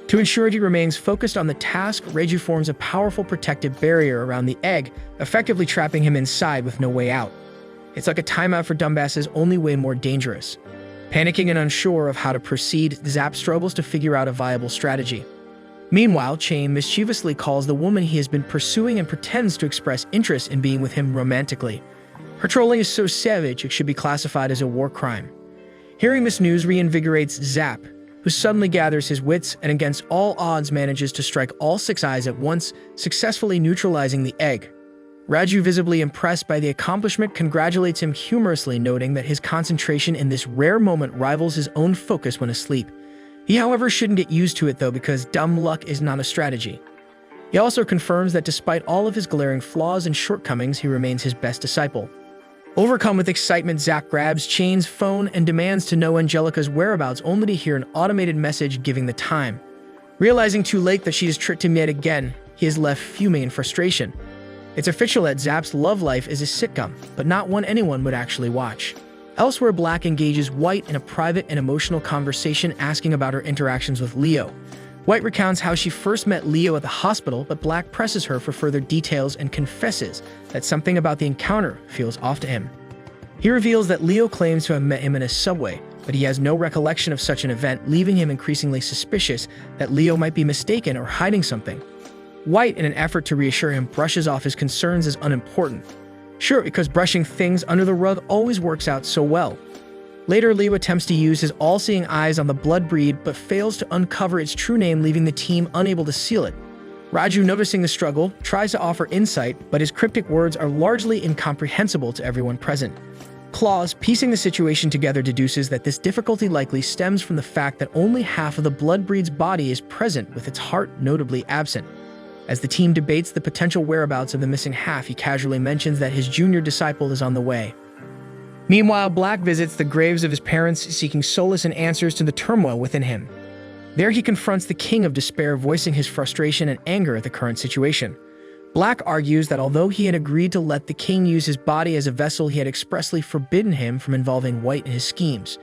[SPEAKER 1] To ensure he remains focused on the task, Raju forms a powerful protective barrier around the egg, effectively trapping him inside with no way out. It's like a timeout for dumbasses, only way more dangerous. Panicking and unsure of how to proceed, Zap struggles to figure out a viable strategy. Meanwhile, Chain mischievously calls the woman he has been pursuing and pretends to express interest in being with him romantically. Her trolling is so savage it should be classified as a war crime. Hearing this news reinvigorates Zap, who suddenly gathers his wits and against all odds manages to strike all 6 eyes at once, successfully neutralizing the egg. Raju, visibly impressed by the accomplishment, congratulates him humorously, noting that his concentration in this rare moment rivals his own focus when asleep. He, however, shouldn't get used to it though, because dumb luck is not a strategy. He also confirms that despite all of his glaring flaws and shortcomings, he remains his best disciple. Overcome with excitement, Zap grabs Chain's phone and demands to know Angelica's whereabouts, only to hear an automated message giving the time. Realizing too late that she has tricked him yet again, he is left fuming in frustration. It's official that Zap's love life is a sitcom, but not one anyone would actually watch. Elsewhere, Black engages White in a private and emotional conversation, asking about her interactions with Leo. White recounts how she first met Leo at the hospital, but Black presses her for further details and confesses that something about the encounter feels off to him. He reveals that Leo claims to have met him in a subway, but he has no recollection of such an event, leaving him increasingly suspicious that Leo might be mistaken or hiding something. White, in an effort to reassure him, brushes off his concerns as unimportant. Sure, because brushing things under the rug always works out so well. Later, Leo attempts to use his all-seeing eyes on the blood breed, but fails to uncover its true name, leaving the team unable to seal it. Raju, noticing the struggle, tries to offer insight, but his cryptic words are largely incomprehensible to everyone present. Claus, piecing the situation together, deduces that this difficulty likely stems from the fact that only half of the blood breed's body is present, with its heart notably absent. As the team debates the potential whereabouts of the missing half, he casually mentions that his junior disciple is on the way. Meanwhile, Black visits the graves of his parents, seeking solace and answers to the turmoil within him. There he confronts the King of Despair, voicing his frustration and anger at the current situation. Black argues that although he had agreed to let the king use his body as a vessel, he had expressly forbidden him from involving White in his schemes.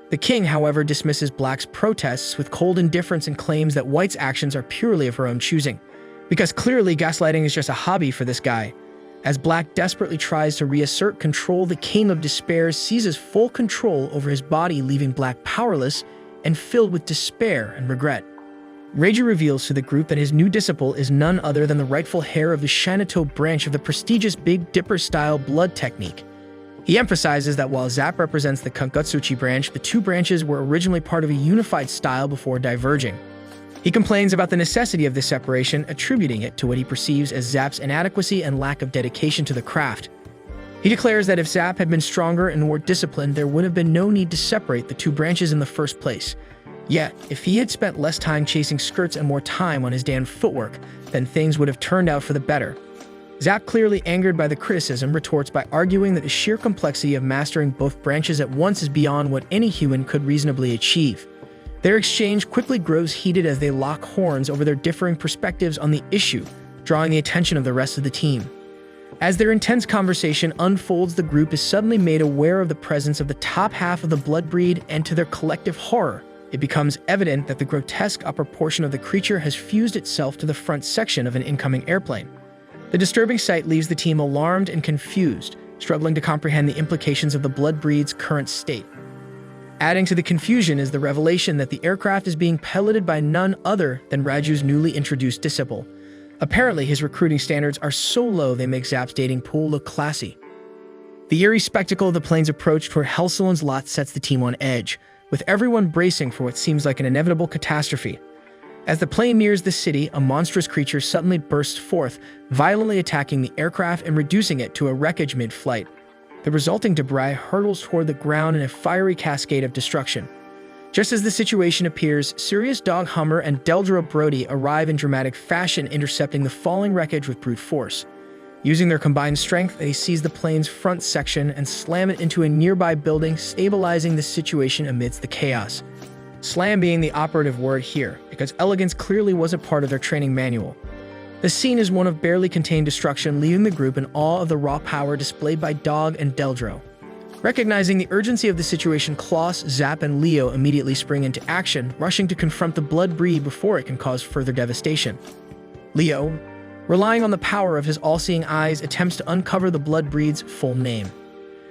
[SPEAKER 1] The king, however, dismisses Black's protests with cold indifference and claims that White's actions are purely of her own choosing, because clearly gaslighting is just a hobby for this guy. As Black desperately tries to reassert control, the King of Despair seizes full control over his body, leaving Black powerless and filled with despair and regret. Raju reveals to the group that his new disciple is none other than the rightful heir of the Shinto branch of the prestigious Big Dipper-style blood technique. He emphasizes that while Zap represents the Kankutsuchi branch, the two branches were originally part of a unified style before diverging. He complains about the necessity of this separation, attributing it to what he perceives as Zap's inadequacy and lack of dedication to the craft. He declares that if Zap had been stronger and more disciplined, there would have been no need to separate the two branches in the first place. Yet, if he had spent less time chasing skirts and more time on his damn footwork, then things would have turned out for the better. Zap, clearly angered by the criticism, retorts by arguing that the sheer complexity of mastering both branches at once is beyond what any human could reasonably achieve. Their exchange quickly grows heated as they lock horns over their differing perspectives on the issue, drawing the attention of the rest of the team. As their intense conversation unfolds, the group is suddenly made aware of the presence of the top half of the blood breed, and to their collective horror, it becomes evident that the grotesque upper portion of the creature has fused itself to the front section of an incoming airplane. The disturbing sight leaves the team alarmed and confused, struggling to comprehend the implications of the blood breed's current state. Adding to the confusion is the revelation that the aircraft is being piloted by none other than Raju's newly introduced disciple. Apparently, his recruiting standards are so low they make Zap's dating pool look classy. The eerie spectacle of the plane's approach toward Helseland's lot sets the team on edge, with everyone bracing for what seems like an inevitable catastrophe. As the plane nears the city, a monstrous creature suddenly bursts forth, violently attacking the aircraft and reducing it to a wreckage mid-flight. The resulting debris hurtles toward the ground in a fiery cascade of destruction. Just as the situation appears, Sirius Dog Hummer and Deldra Brody arrive in dramatic fashion, intercepting the falling wreckage with brute force. Using their combined strength, they seize the plane's front section and slam it into a nearby building, stabilizing the situation amidst the chaos. Slam being the operative word here, because elegance clearly wasn't part of their training manual. The scene is one of barely contained destruction, leaving the group in awe of the raw power displayed by Dog and Deldro. Recognizing the urgency of the situation, Klaus, Zap, and Leo immediately spring into action, rushing to confront the blood breed before it can cause further devastation. Leo, relying on the power of his all-seeing eyes, attempts to uncover the blood breed's full name.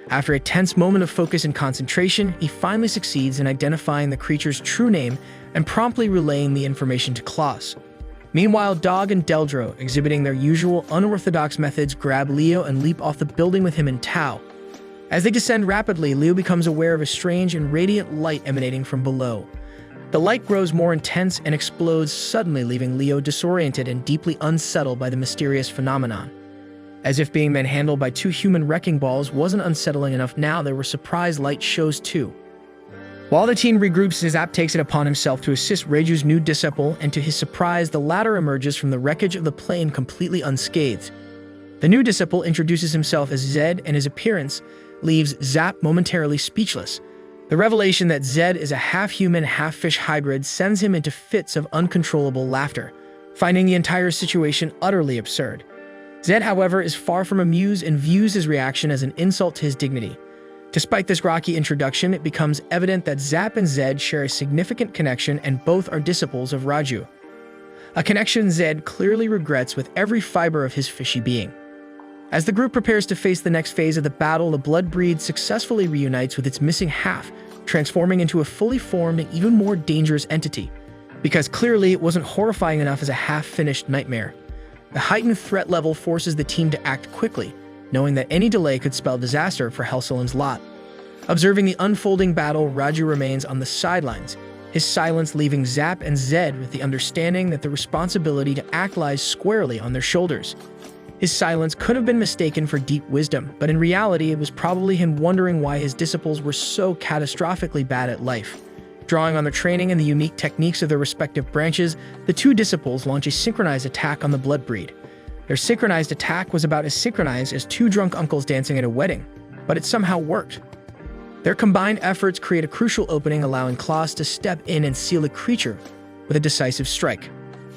[SPEAKER 1] After a tense moment of focus and concentration, he finally succeeds in identifying the creature's true name and promptly relaying the information to Klaus. Meanwhile, Dog and Deldro, exhibiting their usual unorthodox methods, grab Leo and leap off the building with him in tow. As they descend rapidly, Leo becomes aware of a strange and radiant light emanating from below. The light grows more intense and explodes suddenly, leaving Leo disoriented and deeply unsettled by the mysterious phenomenon. As if being manhandled by two human wrecking balls wasn't unsettling enough, now there were surprise light shows too. While the team regroups, Zap takes it upon himself to assist Raju's new disciple, and to his surprise, the latter emerges from the wreckage of the plane completely unscathed. The new disciple introduces himself as Zed, and his appearance leaves Zap momentarily speechless. The revelation that Zed is a half-human, half-fish hybrid sends him into fits of uncontrollable laughter, finding the entire situation utterly absurd. Zed, however, is far from amused and views his reaction as an insult to his dignity. Despite this rocky introduction, it becomes evident that Zap and Zed share a significant connection, and both are disciples of Raju. A connection Zed clearly regrets with every fiber of his fishy being. As the group prepares to face the next phase of the battle, the blood breed successfully reunites with its missing half, transforming into a fully formed and even more dangerous entity. Because clearly it wasn't horrifying enough as a half-finished nightmare. The heightened threat level forces the team to act quickly, knowing that any delay could spell disaster for Helseland's lot. Observing the unfolding battle, Raju remains on the sidelines, his silence leaving Zap and Zed with the understanding that the responsibility to act lies squarely on their shoulders. His silence could have been mistaken for deep wisdom, but in reality it was probably him wondering why his disciples were so catastrophically bad at life. Drawing on their training and the unique techniques of their respective branches, the two disciples launch a synchronized attack on the blood breed. Their synchronized attack was about as synchronized as two drunk uncles dancing at a wedding, but it somehow worked. Their combined efforts create a crucial opening, allowing Klaus to step in and seal the creature with a decisive strike.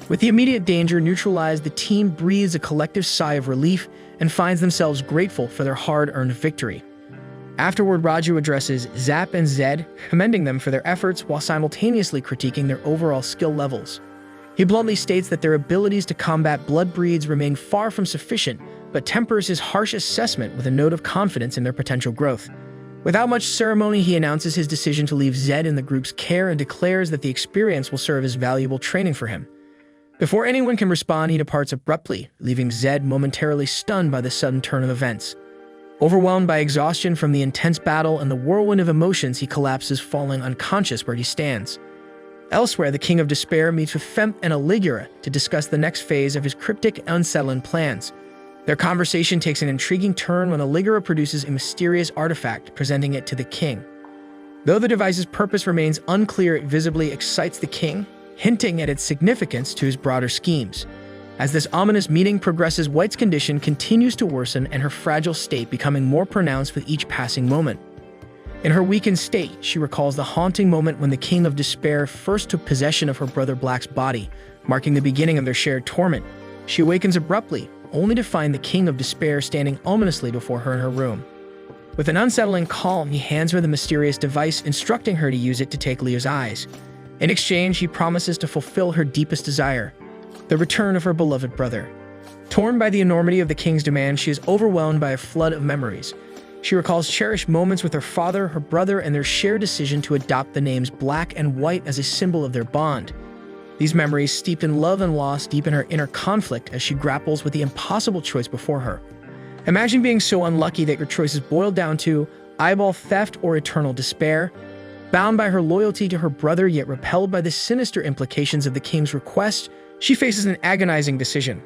[SPEAKER 1] With the immediate danger neutralized, the team breathes a collective sigh of relief and finds themselves grateful for their hard-earned victory. Afterward, Raju addresses Zap and Zed, commending them for their efforts while simultaneously critiquing their overall skill levels. He bluntly states that their abilities to combat blood breeds remain far from sufficient, but tempers his harsh assessment with a note of confidence in their potential growth. Without much ceremony, he announces his decision to leave Zed in the group's care and declares that the experience will serve as valuable training for him. Before anyone can respond, he departs abruptly, leaving Zed momentarily stunned by the sudden turn of events. Overwhelmed by exhaustion from the intense battle and the whirlwind of emotions, he collapses, falling unconscious where he stands. Elsewhere, the King of Despair meets with Femp and Aligura to discuss the next phase of his cryptic and unsettling plans. Their conversation takes an intriguing turn when Aligura produces a mysterious artifact, presenting it to the king. Though the device's purpose remains unclear, it visibly excites the king, hinting at its significance to his broader schemes. As this ominous meeting progresses, White's condition continues to worsen and her fragile state becoming more pronounced with each passing moment. In her weakened state, she recalls the haunting moment when the King of Despair first took possession of her brother Black's body, marking the beginning of their shared torment. She awakens abruptly, only to find the King of Despair standing ominously before her in her room. With an unsettling calm, he hands her the mysterious device, instructing her to use it to take Leo's eyes. In exchange, he promises to fulfill her deepest desire, the return of her beloved brother. Torn by the enormity of the king's demand, she is overwhelmed by a flood of memories. She recalls cherished moments with her father, her brother, and their shared decision to adopt the names Black and White as a symbol of their bond. These memories, steeped in love and loss, deepen her inner conflict as she grapples with the impossible choice before her. Imagine being so unlucky that your choices boil down to eyeball theft or eternal despair. Bound by her loyalty to her brother, yet repelled by the sinister implications of the king's request, she faces an agonizing decision,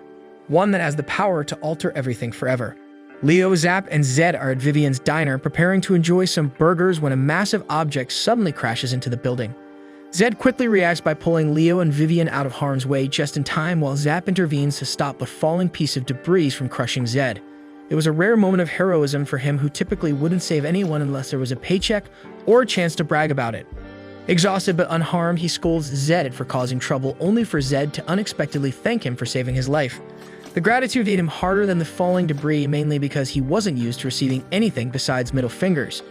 [SPEAKER 1] one that has the power to alter everything forever. Leo, Zap, and Zed are at Vivian's diner preparing to enjoy some burgers when a massive object suddenly crashes into the building. Zed quickly reacts by pulling Leo and Vivian out of harm's way just in time, while Zap intervenes to stop the falling piece of debris from crushing Zed. It was a rare moment of heroism for him, who typically wouldn't save anyone unless there was a paycheck or a chance to brag about it. Exhausted but unharmed, he scolds Zed for causing trouble, only for Zed to unexpectedly thank him for saving his life. The gratitude hit him harder than the falling debris, mainly because he wasn't used to receiving anything besides middle fingers.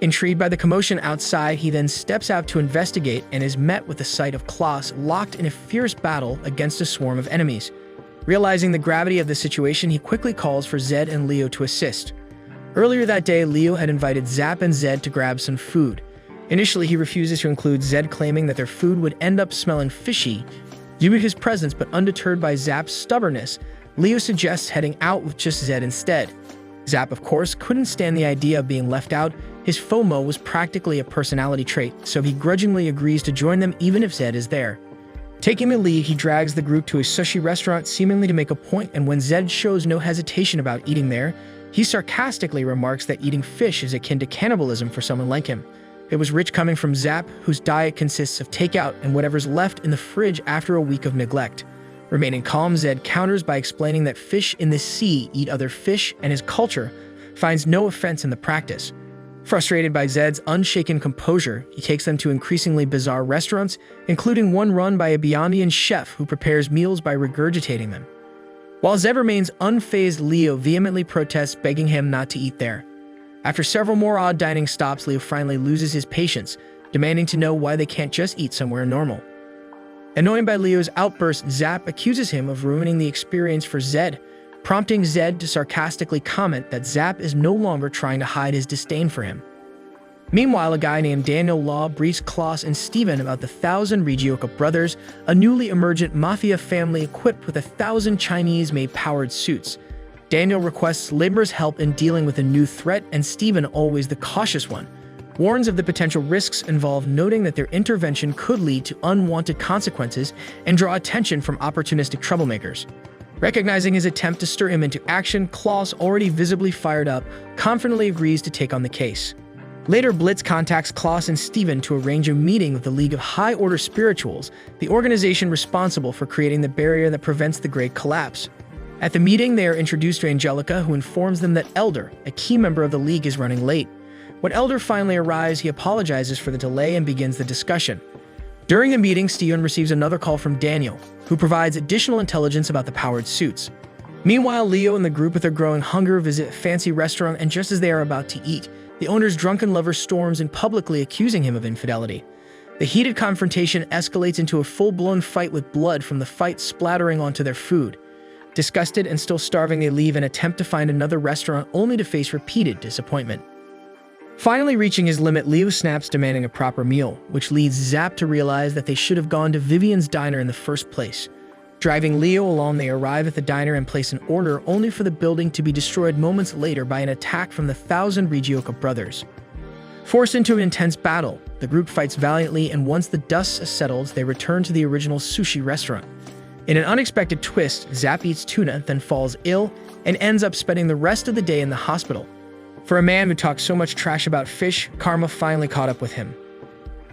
[SPEAKER 1] Intrigued by the commotion outside, he then steps out to investigate and is met with the sight of Klaus locked in a fierce battle against a swarm of enemies. Realizing the gravity of the situation, he quickly calls for Zed and Leo to assist. Earlier that day, Leo had invited Zap and Zed to grab some food. Initially, he refuses to include Zed, claiming that their food would end up smelling fishy due to his presence, but undeterred by Zap's stubbornness, Leo suggests heading out with just Zed instead. Zap, of course, couldn't stand the idea of being left out. His FOMO was practically a personality trait, so he grudgingly agrees to join them even if Zed is there. Taking the lead, he drags the group to a sushi restaurant, seemingly to make a point, and when Zed shows no hesitation about eating there, he sarcastically remarks that eating fish is akin to cannibalism for someone like him. It was rich coming from Zap, whose diet consists of takeout and whatever's left in the fridge after a week of neglect. Remaining calm, Zed counters by explaining that fish in the sea eat other fish, and his culture finds no offense in the practice. Frustrated by Zed's unshaken composure, he takes them to increasingly bizarre restaurants, including one run by a Beyondian chef who prepares meals by regurgitating them. While Zed remains unfazed, Leo vehemently protests, begging him not to eat there. After several more odd dining stops, Leo finally loses his patience, demanding to know why they can't just eat somewhere normal. Annoyed by Leo's outburst, Zap accuses him of ruining the experience for Zed, prompting Zed to sarcastically comment that Zap is no longer trying to hide his disdain for him. Meanwhile, a guy named Daniel Law briefs Klaus and Steven about the 1,000 Regioka brothers, a newly emergent mafia family equipped with 1,000 Chinese-made powered suits. Daniel requests Labor's help in dealing with a new threat, and Steven, always the cautious one, warns of the potential risks involved, noting that their intervention could lead to unwanted consequences and draw attention from opportunistic troublemakers. Recognizing his attempt to stir him into action, Klaus, already visibly fired up, confidently agrees to take on the case. Later, Blitz contacts Klaus and Steven to arrange a meeting with the League of High-Order Spirituals, the organization responsible for creating the barrier that prevents the Great Collapse. At the meeting, they are introduced to Angelica, who informs them that Elder, a key member of the League, is running late. When Elder finally arrives, he apologizes for the delay and begins the discussion. During the meeting, Steven receives another call from Daniel, who provides additional intelligence about the powered suits. Meanwhile, Leo and the group, with their growing hunger, visit a fancy restaurant, and just as they are about to eat, the owner's drunken lover storms in, publicly accusing him of infidelity. The heated confrontation escalates into a full-blown fight, with blood from the fight splattering onto their food. Disgusted and still starving, they leave and attempt to find another restaurant, only to face repeated disappointment. Finally reaching his limit, Leo snaps, demanding a proper meal, which leads Zap to realize that they should have gone to Vivian's diner in the first place. Driving Leo along, they arrive at the diner and place an order, only for the building to be destroyed moments later by an attack from the 1,000 Regioka brothers. Forced into an intense battle, the group fights valiantly, and once the dust settles, they return to the original sushi restaurant. In an unexpected twist, Zap eats tuna, then falls ill, and ends up spending the rest of the day in the hospital. For a man who talks so much trash about fish, karma finally caught up with him.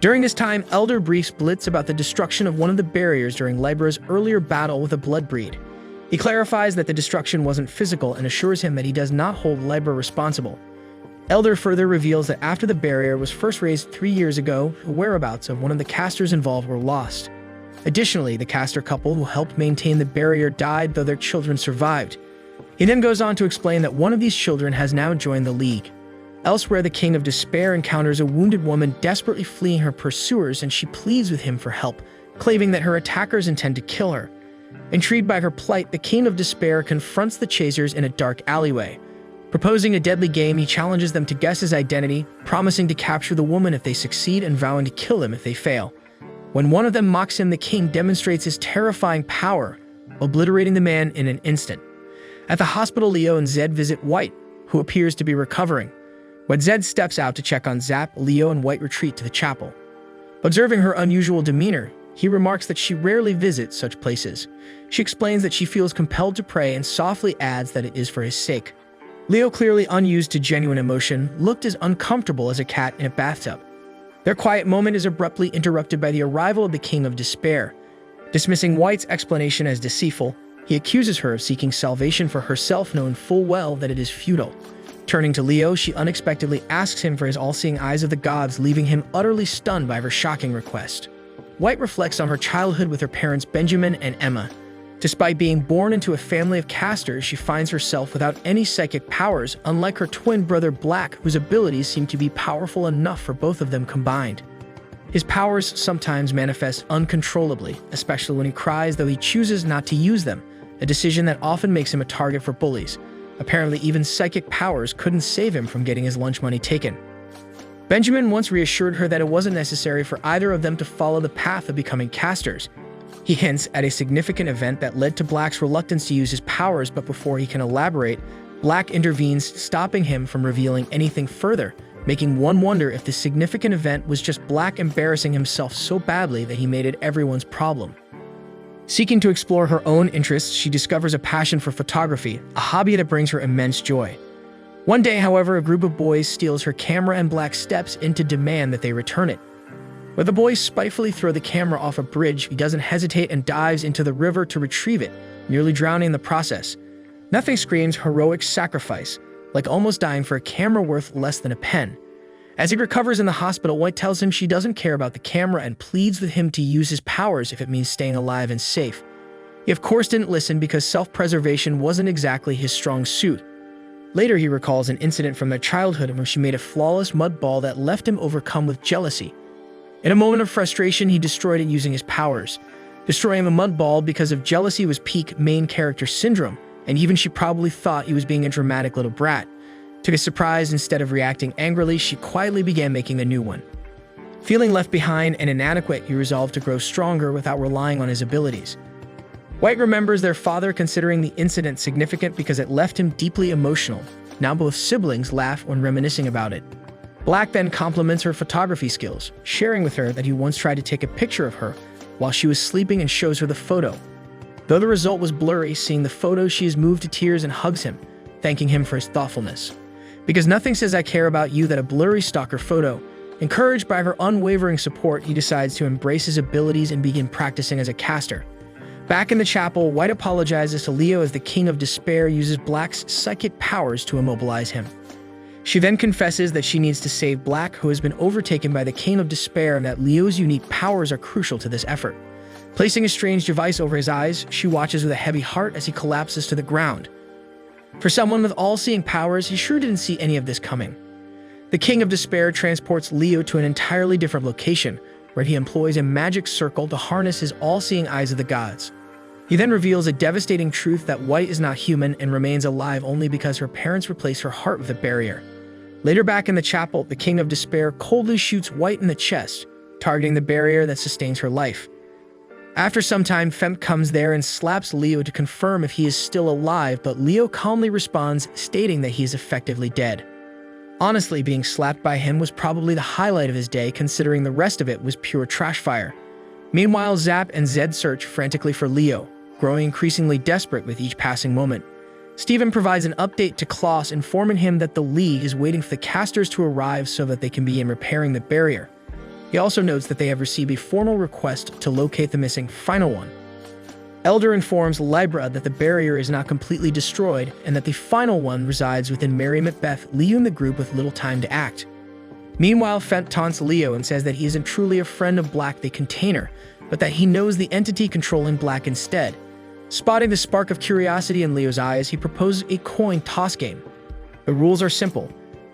[SPEAKER 1] During this time, Elder briefs Blitz about the destruction of one of the barriers during Libra's earlier battle with a bloodbreed. He clarifies that the destruction wasn't physical and assures him that he does not hold Libra responsible. Elder further reveals that after the barrier was first raised 3 years ago, the whereabouts of one of the casters involved were lost. Additionally, the caster couple who helped maintain the barrier died, though their children survived. He then goes on to explain that one of these children has now joined the League. Elsewhere, the King of Despair encounters a wounded woman desperately fleeing her pursuers, and she pleads with him for help, claiming that her attackers intend to kill her. Intrigued by her plight, the King of Despair confronts the chasers in a dark alleyway. Proposing a deadly game, he challenges them to guess his identity, promising to capture the woman if they succeed and vowing to kill him if they fail. When one of them mocks him, the king demonstrates his terrifying power, obliterating the man in an instant. At the hospital, Leo and Zed visit White, who appears to be recovering. When Zed steps out to check on Zap, Leo and White retreat to the chapel. Observing her unusual demeanor, he remarks that she rarely visits such places. She explains that she feels compelled to pray and softly adds that it is for his sake. Leo, clearly unused to genuine emotion, looked as uncomfortable as a cat in a bathtub. Their quiet moment is abruptly interrupted by the arrival of the King of Despair. Dismissing White's explanation as deceitful, he accuses her of seeking salvation for herself, knowing full well that it is futile. Turning to Leo, she unexpectedly asks him for his all-seeing eyes of the gods, leaving him utterly stunned by her shocking request. White reflects on her childhood with her parents Benjamin and Emma. Despite being born into a family of casters, she finds herself without any psychic powers, unlike her twin brother Black, whose abilities seem to be powerful enough for both of them combined. His powers sometimes manifest uncontrollably, especially when he cries, though he chooses not to use them, a decision that often makes him a target for bullies. Apparently, even psychic powers couldn't save him from getting his lunch money taken. Benjamin once reassured her that it wasn't necessary for either of them to follow the path of becoming casters. He hints at a significant event that led to Black's reluctance to use his powers, but before he can elaborate, Black intervenes, stopping him from revealing anything further, making one wonder if this significant event was just Black embarrassing himself so badly that he made it everyone's problem. Seeking to explore her own interests, she discovers a passion for photography, a hobby that brings her immense joy. One day, however, a group of boys steals her camera and Black steps in to demand that they return it. When the boys spitefully throw the camera off a bridge, he doesn't hesitate and dives into the river to retrieve it, nearly drowning in the process. Nothing screams heroic sacrifice, like almost dying for a camera worth less than a pen. As he recovers in the hospital, White tells him she doesn't care about the camera and pleads with him to use his powers if it means staying alive and safe. He of course didn't listen because self-preservation wasn't exactly his strong suit. Later, he recalls an incident from their childhood in which she made a flawless mud ball that left him overcome with jealousy. In a moment of frustration, he destroyed it using his powers. Destroying the mud ball because of jealousy was peak main character syndrome, and even she probably thought he was being a dramatic little brat. To his surprise, instead of reacting angrily, she quietly began making a new one. Feeling left behind and inadequate, he resolved to grow stronger without relying on his abilities. White remembers their father considering the incident significant because it left him deeply emotional. Now both siblings laugh when reminiscing about it. Black then compliments her photography skills, sharing with her that he once tried to take a picture of her while she was sleeping and shows her the photo. Though the result was blurry, seeing the photo, she is moved to tears and hugs him, thanking him for his thoughtfulness. Because nothing says I care about you that a blurry stalker photo. Encouraged by her unwavering support, he decides to embrace his abilities and begin practicing as a caster. Back in the chapel, White apologizes to Leo as the King of Despair uses Black's psychic powers to immobilize him. She then confesses that she needs to save Black, who has been overtaken by the King of Despair, and that Leo's unique powers are crucial to this effort. Placing a strange device over his eyes, she watches with a heavy heart as he collapses to the ground. For someone with all-seeing powers, he sure didn't see any of this coming. The King of Despair transports Leo to an entirely different location, where he employs a magic circle to harness his all-seeing eyes of the gods. He then reveals a devastating truth that White is not human and remains alive only because her parents replaced her heart with a barrier. Later back in the chapel, the King of Despair coldly shoots White in the chest, targeting the barrier that sustains her life. After some time, Femp comes there and slaps Leo to confirm if he is still alive, but Leo calmly responds, stating that he is effectively dead. Honestly, being slapped by him was probably the highlight of his day, considering the rest of it was pure trash fire. Meanwhile, Zap and Zed search frantically for Leo, growing increasingly desperate with each passing moment. Steven provides an update to Klaus, informing him that the League is waiting for the casters to arrive so that they can begin repairing the barrier. He also notes that they have received a formal request to locate the missing final one. Elder informs Libra that the barrier is not completely destroyed and that the final one resides within Mary Macbeth, leaving the group with little time to act. Meanwhile, Fent taunts Leo and says that he isn't truly a friend of Black the Container, but that he knows the entity controlling Black instead. Spotting the spark of curiosity in Leo's eyes, he proposes a coin toss game. The rules are simple.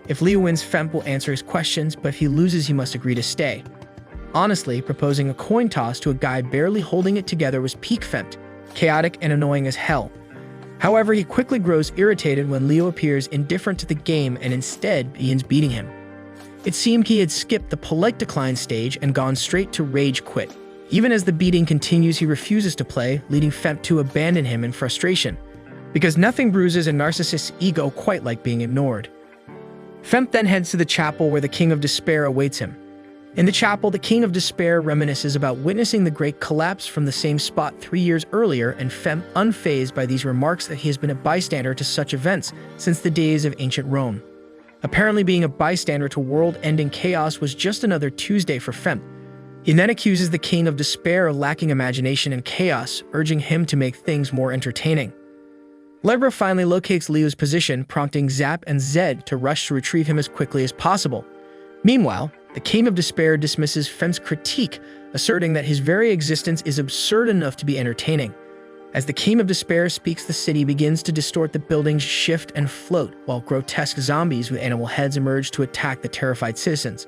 [SPEAKER 1] If Leo wins, Femp will answer his questions, but if he loses, he must agree to stay. Honestly, proposing a coin toss to a guy barely holding it together was peak Femp. chaotic and annoying as hell. However, he quickly grows irritated when Leo appears indifferent to the game and instead begins beating him. It seemed he had skipped the polite decline stage and gone straight to rage quit. Even as the beating continues, he refuses to play, leading Femp to abandon him in frustration, because nothing bruises a narcissist's ego quite like being ignored. Femp then heads to the chapel where the King of Despair awaits him. In the chapel, the King of Despair reminisces about witnessing the Great Collapse from the same spot 3 years earlier, and Femp, unfazed by these remarks that he has been a bystander to such events since the days of ancient Rome. Apparently, being a bystander to world-ending chaos was just another Tuesday for Femp. He then accuses the King of Despair of lacking imagination and chaos, urging him to make things more entertaining. Lebra finally locates Leo's position, prompting Zap and Zed to rush to retrieve him as quickly as possible. Meanwhile, the King of Despair dismisses Femp's critique, asserting that his very existence is absurd enough to be entertaining. As the King of Despair speaks, the city begins to distort, the buildings shift and float, while grotesque zombies with animal heads emerge to attack the terrified citizens.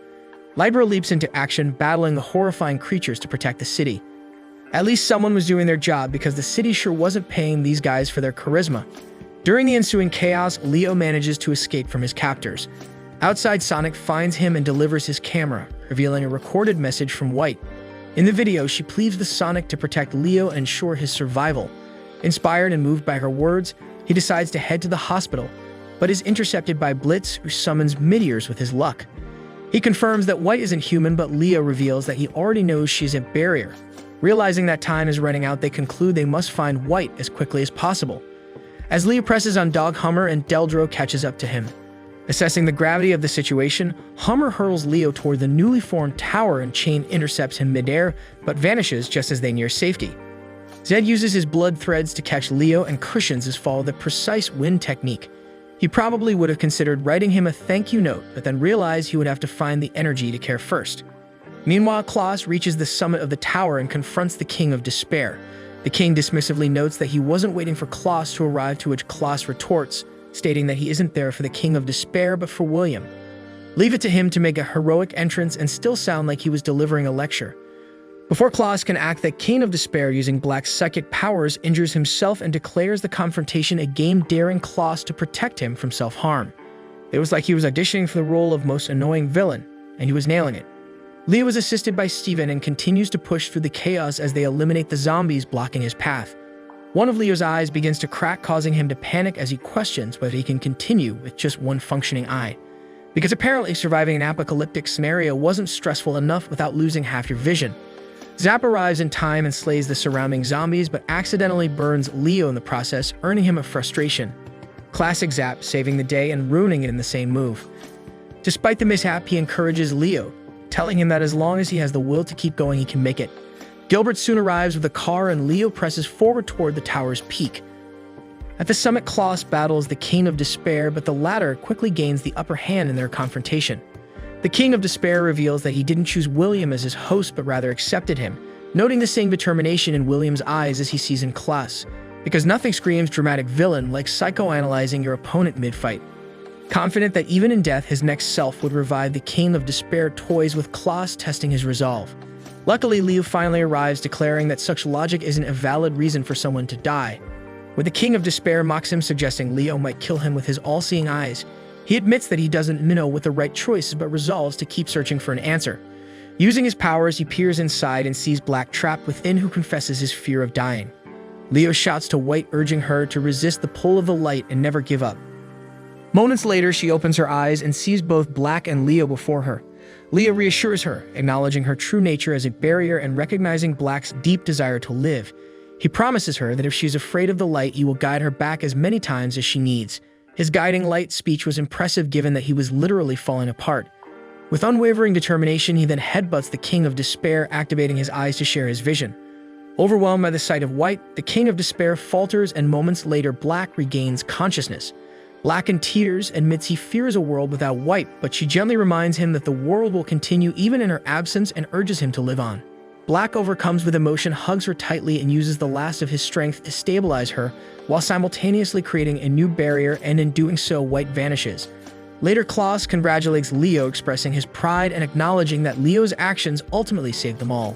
[SPEAKER 1] Libra leaps into action, battling the horrifying creatures to protect the city. At least someone was doing their job, because the city sure wasn't paying these guys for their charisma. During the ensuing chaos, Leo manages to escape from his captors. Outside, Sonic finds him and delivers his camera, revealing a recorded message from White. In the video, she pleads with Sonic to protect Leo and ensure his survival. Inspired and moved by her words, he decides to head to the hospital, but is intercepted by Blitz, who summons meteors with his luck. He confirms that White isn't human, but Leo reveals that he already knows she's a barrier. Realizing that time is running out, they conclude they must find White as quickly as possible. As Leo presses on Dog Hummer and Deldro catches up to him. Assessing the gravity of the situation, Hummer hurls Leo toward the newly formed tower, and Chain intercepts him midair, but vanishes just as they near safety. Zed uses his blood threads to catch Leo and cushions his fall with a precise wind technique. He probably would have considered writing him a thank you note, but then realized he would have to find the energy to care first. Meanwhile, Klaus reaches the summit of the tower and confronts the King of Despair. The king dismissively notes that he wasn't waiting for Klaus to arrive, to which Klaus retorts, stating that he isn't there for the King of Despair but for William. Leave it to him to make a heroic entrance and still sound like he was delivering a lecture. Before Klaus can act, the King of Despair, using black psychic powers, injures himself and declares the confrontation a game, daring Klaus to protect him from self-harm. It was like he was auditioning for the role of most annoying villain, and he was nailing it. Leo is assisted by Steven and continues to push through the chaos as they eliminate the zombies blocking his path. One of Leo's eyes begins to crack, causing him to panic as he questions whether he can continue with just one functioning eye. Because apparently surviving an apocalyptic scenario wasn't stressful enough without losing half your vision. Zap arrives in time and slays the surrounding zombies, but accidentally burns Leo in the process, earning him a frustration. Classic Zap, saving the day and ruining it in the same move. Despite the mishap, he encourages Leo, telling him that as long as he has the will to keep going, he can make it. Gilbert soon arrives with a car, and Leo presses forward toward the tower's peak. At the summit, Klaus battles the King of Despair, but the latter quickly gains the upper hand in their confrontation. The King of Despair reveals that he didn't choose William as his host, but rather accepted him, noting the same determination in William's eyes as he sees in Klaus, because nothing screams dramatic villain like psychoanalyzing your opponent mid-fight. Confident that even in death his next self would revive, the King of Despair toys with Klaus, testing his resolve. Luckily, Leo finally arrives, declaring that such logic isn't a valid reason for someone to die. When the King of Despair mocks him, suggesting Leo might kill him with his all-seeing eyes, he admits that he doesn't know what the right choice is, but resolves to keep searching for an answer. Using his powers, he peers inside and sees Black trapped within, who confesses his fear of dying. Leo shouts to White, urging her to resist the pull of the light and never give up. Moments later, she opens her eyes and sees both Black and Leo before her. Leo reassures her, acknowledging her true nature as a barrier and recognizing Black's deep desire to live. He promises her that if she's afraid of the light, he will guide her back as many times as she needs. His guiding light speech was impressive, given that he was literally falling apart. With unwavering determination, he then headbutts the King of Despair, activating his eyes to share his vision. Overwhelmed by the sight of White, the King of Despair falters, and moments later, Black regains consciousness. Black in tears admits he fears a world without White, but she gently reminds him that the world will continue even in her absence and urges him to live on. Black overcomes with emotion, hugs her tightly, and uses the last of his strength to stabilize her, while simultaneously creating a new barrier, and in doing so, White vanishes. Later, Klaus congratulates Leo, expressing his pride and acknowledging that Leo's actions ultimately saved them all.